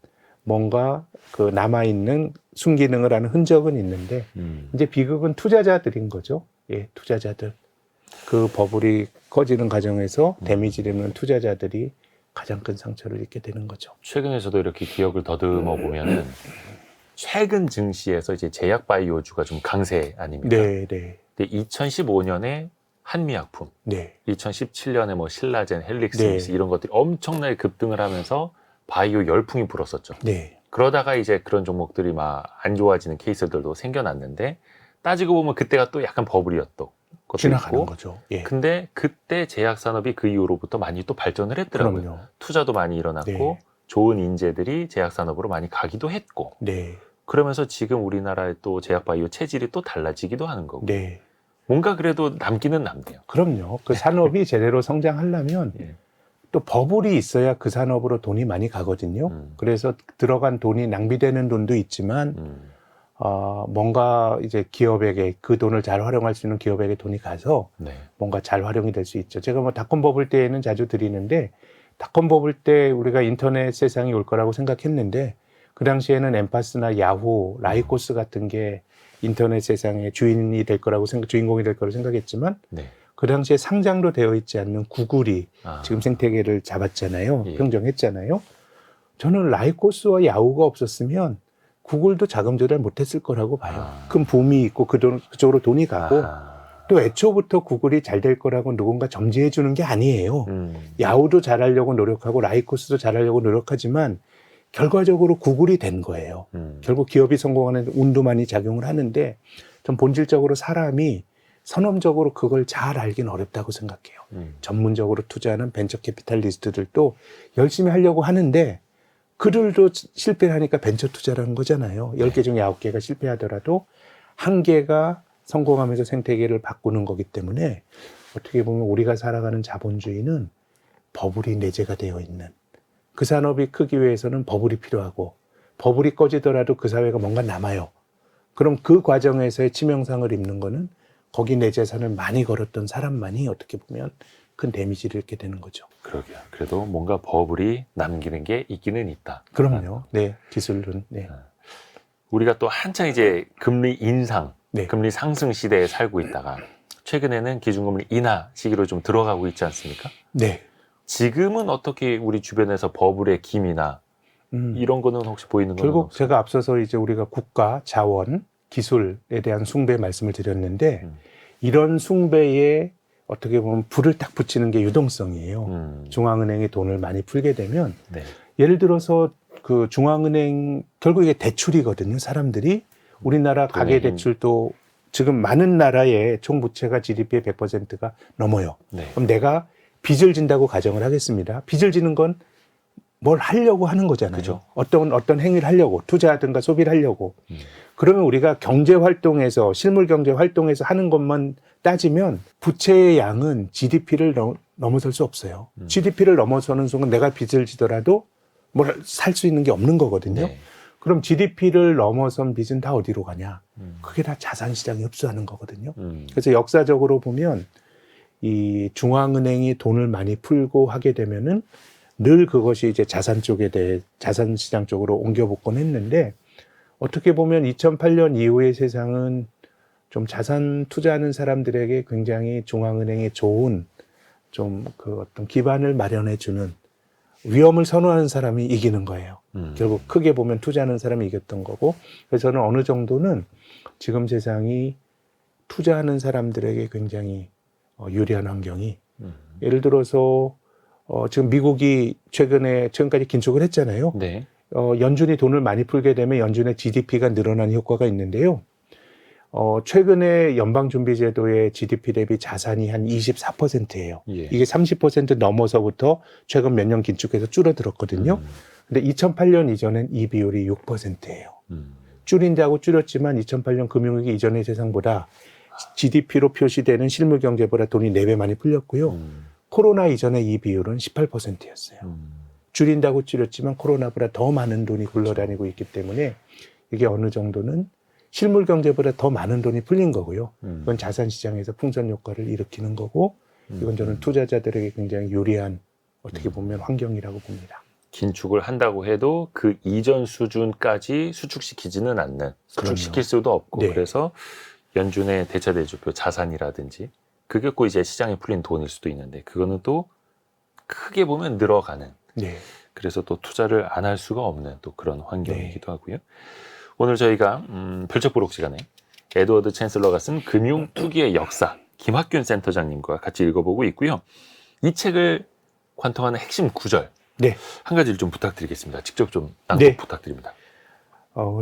뭔가 그 남아있는 순기능을 하는 흔적은 있는데 이제 비극은 투자자들인 거죠. 예, 투자자들. 그 버블이 커지는 과정에서 데미지를 입는 투자자들이 가장 큰 상처를 입게 되는 거죠. 최근에서도 이렇게 기억을 더듬어 보면은 최근 증시에서 이제 제약 바이오주가 좀 강세 아닙니까? 네, 네. 근데 2015년에 한미약품, 네. 2017년에 뭐 신라젠, 헬릭스미스 이런 것들이 엄청나게 급등을 하면서 바이오 열풍이 불었었죠. 네. 그러다가 이제 그런 종목들이 막 안 좋아지는 케이스들도 생겨났는데 따지고 보면 그때가 또 약간 버블이었던 것도 지나가는 있고. 거죠. 예. 근데 그때 제약 산업이 그 이후로부터 많이 또 발전을 했더라고요. 그럼요. 투자도 많이 일어났고 네. 좋은 인재들이 제약 산업으로 많이 가기도 했고. 네. 그러면서 지금 우리나라의 또 제약 바이오 체질이 또 달라지기도 하는 거고. 네. 뭔가 그래도 남기는 남네요. 그럼요. 그 산업이 제대로 성장하려면 예. 또 버블이 있어야 그 산업으로 돈이 많이 가거든요. 그래서 들어간 돈이 낭비되는 돈도 있지만 뭔가 이제 기업에게 그 돈을 잘 활용할 수 있는 기업에게 돈이 가서 네. 뭔가 잘 활용이 될 수 있죠. 제가 뭐 닷컴 버블 때에는 자주 드리는데 닷컴 버블 때 우리가 인터넷 세상이 올 거라고 생각했는데 그 당시에는 엠파스나 야후, 라이코스 같은 게 인터넷 세상의 주인공이 될 거라고 생각했지만 네. 그 당시에 상장도 되어 있지 않는 구글이 지금 생태계를 잡았잖아요. 예. 평정했잖아요. 저는 라이코스와 야후가 없었으면 구글도 자금 조달 못했을 거라고 봐요. 큰 붐이 있고 그쪽으로 돈이 가고 또 애초부터 구글이 잘 될 거라고 누군가 점지해 주는 게 아니에요. 야후도 잘하려고 노력하고 라이코스도 잘하려고 노력하지만 결과적으로 구글이 된 거예요. 결국 기업이 성공하는 운도 많이 작용을 하는데 좀 본질적으로 사람이 선험적으로 그걸 잘 알긴 어렵다고 생각해요. 전문적으로 투자하는 벤처 캐피탈리스트들도 열심히 하려고 하는데 그들도 실패를 하니까 벤처 투자라는 거잖아요. 10개 중에 9개가 실패하더라도 1개가 성공하면서 생태계를 바꾸는 거기 때문에 어떻게 보면 우리가 살아가는 자본주의는 버블이 내재가 되어 있는 그 산업이 크기 위해서는 버블이 필요하고 버블이 꺼지더라도 그 사회가 뭔가 남아요. 그럼 그 과정에서의 치명상을 입는 거는 거기 내 재산을 많이 걸었던 사람만이 어떻게 보면 큰 데미지를 입게 되는 거죠. 그러게요. 그래도 뭔가 버블이 남기는 게 있기는 있다. 그럼요. 네, 기술은. 네. 우리가 또 한창 이제 금리 인상, 네. 금리 상승 시대에 살고 있다가 최근에는 기준금리 인하 시기로 좀 들어가고 있지 않습니까? 네. 지금은 어떻게 우리 주변에서 버블의 김이나 이런 거는 혹시 보이는 거는 결국 없어요? 제가 앞서서 이제 우리가 국가, 자원, 기술에 대한 숭배 말씀을 드렸는데 이런 숭배에 어떻게 보면 불을 딱 붙이는 게 유동성이에요. 중앙은행이 돈을 많이 풀게 되면 네. 예를 들어서 그 중앙은행 결국 이게 대출이거든요. 사람들이 우리나라 가계대출도 지금 많은 나라의 총부채가 GDP의 100%가 넘어요. 네. 그럼 내가 빚을 진다고 가정을 하겠습니다. 빚을 지는 건 뭘 하려고 하는 거잖아요. 그죠. 어떤 행위를 하려고 투자하든가 소비를 하려고. 그러면 우리가 경제 활동에서 실물 경제 활동에서 하는 것만 따지면 부채의 양은 GDP를 넘어설 수 없어요. GDP를 넘어서는 순간 내가 빚을 지더라도 뭘 살 수 있는 게 없는 거거든요. 네. 그럼 GDP를 넘어선 빚은 다 어디로 가냐? 그게 다 자산시장에 흡수하는 거거든요. 그래서 역사적으로 보면 이 중앙은행이 돈을 많이 풀고 하게 되면은 늘 그것이 이제 자산 쪽에 대해 자산 시장 쪽으로 옮겨붙곤 했는데 어떻게 보면 2008년 이후의 세상은 좀 자산 투자하는 사람들에게 굉장히 중앙은행이 좋은 좀 그 어떤 기반을 마련해 주는 위험을 선호하는 사람이 이기는 거예요. 결국 크게 보면 투자하는 사람이 이겼던 거고 그래서 저는 어느 정도는 지금 세상이 투자하는 사람들에게 굉장히 유리한 환경이 예를 들어서 지금 미국이 최근까지 긴축을 했잖아요. 네. 연준이 돈을 많이 풀게 되면 연준의 GDP가 늘어나는 효과가 있는데요. 최근에 연방준비제도의 GDP 대비 자산이 한 24%예요. 예. 이게 30% 넘어서부터 최근 몇 년 긴축해서 줄어들었거든요. 근데 2008년 이전엔 이 비율이 6%예요. 줄인다고 줄였지만 2008년 금융위기 이전의 세상보다 GDP로 표시되는 실물 경제보다 돈이 4배 많이 풀렸고요. 코로나 이전에 이 비율은 18%였어요. 줄인다고 줄였지만 코로나보다 더 많은 돈이 굴러다니고 있기 때문에 이게 어느 정도는 실물 경제보다 더 많은 돈이 풀린 거고요. 이건 자산 시장에서 풍선 효과를 일으키는 거고, 이건 저는 투자자들에게 굉장히 유리한 어떻게 보면 환경이라고 봅니다. 긴축을 한다고 해도 그 이전 수준까지 수축시키지는 않는, 수축시킬 수도 없고, 네. 그래서 연준의 대차대조표 자산이라든지 그게 꼭 이제 시장에 풀린 돈일 수도 있는데, 그거는 또 크게 보면 늘어가는, 네. 그래서 또 투자를 안 할 수가 없는 또 그런 환경이기도 하고요. 오늘 저희가 별책부록 시간에 에드워드 챈슬러가 쓴 금융 투기의 역사, 김학균 센터장님과 같이 읽어보고 있고요. 이 책을 관통하는 핵심 구절, 네. 한 가지를 좀 부탁드리겠습니다. 직접 좀 낭독 네. 부탁드립니다.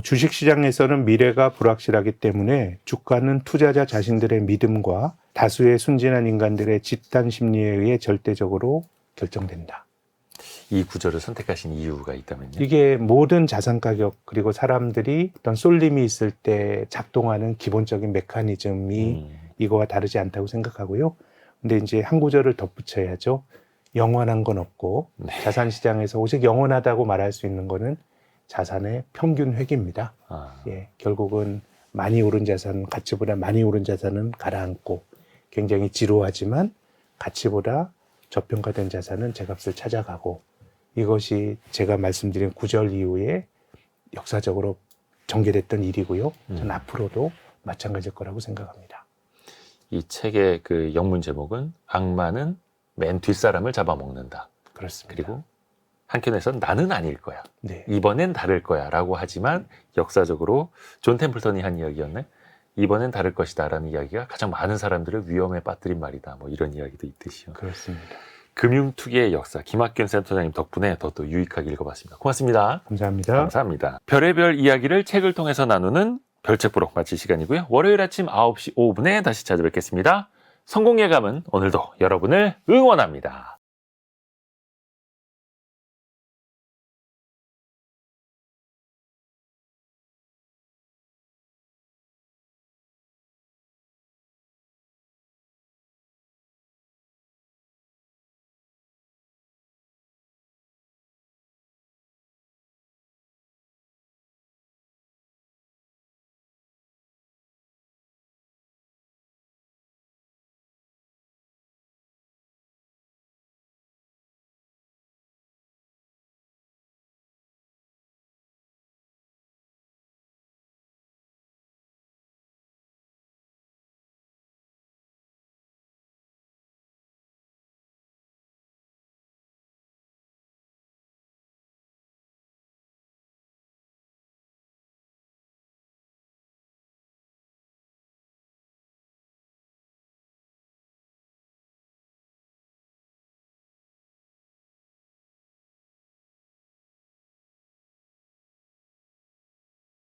주식시장에서는 미래가 불확실하기 때문에 주가는 투자자 자신들의 믿음과 다수의 순진한 인간들의 집단 심리에 의해 절대적으로 결정된다. 이 구절을 선택하신 이유가 있다면요? 이게 모든 자산 가격 그리고 사람들이 어떤 쏠림이 있을 때 작동하는 기본적인 메커니즘이 이거와 다르지 않다고 생각하고요. 근데 이제 한 구절을 덧붙여야죠. 영원한 건 없고 네. 자산 시장에서 오직 영원하다고 말할 수 있는 거는 자산의 평균 획입니다. 예, 결국은 많이 오른 자산, 가치보다 많이 오른 자산은 가라앉고 굉장히 지루하지만 가치보다 저평가된 자산은 제값을 찾아가고, 이것이 제가 말씀드린 구절 이후에 역사적으로 전개됐던 일이고요. 저는 앞으로도 마찬가지일 거라고 생각합니다. 이 책의 그 영문 제목은 악마는 맨 뒷사람을 잡아먹는다. 그렇습니다. 그리고 한켠에선 나는 아닐 거야. 네. 이번엔 다를 거야 라고 하지만 역사적으로 존 템플턴이 한 이야기였네. 이번엔 다를 것이다 라는 이야기가 가장 많은 사람들을 위험에 빠뜨린 말이다. 뭐 이런 이야기도 있듯이요. 그렇습니다. 금융투기의 역사, 김학균 센터장님 덕분에 더 유익하게 읽어봤습니다. 고맙습니다. 감사합니다. 감사합니다. 별의별 이야기를 책을 통해서 나누는 별책부록 마칠 시간이고요. 월요일 아침 9시 5분에 다시 찾아뵙겠습니다. 성공 예감은 오늘도 여러분을 응원합니다.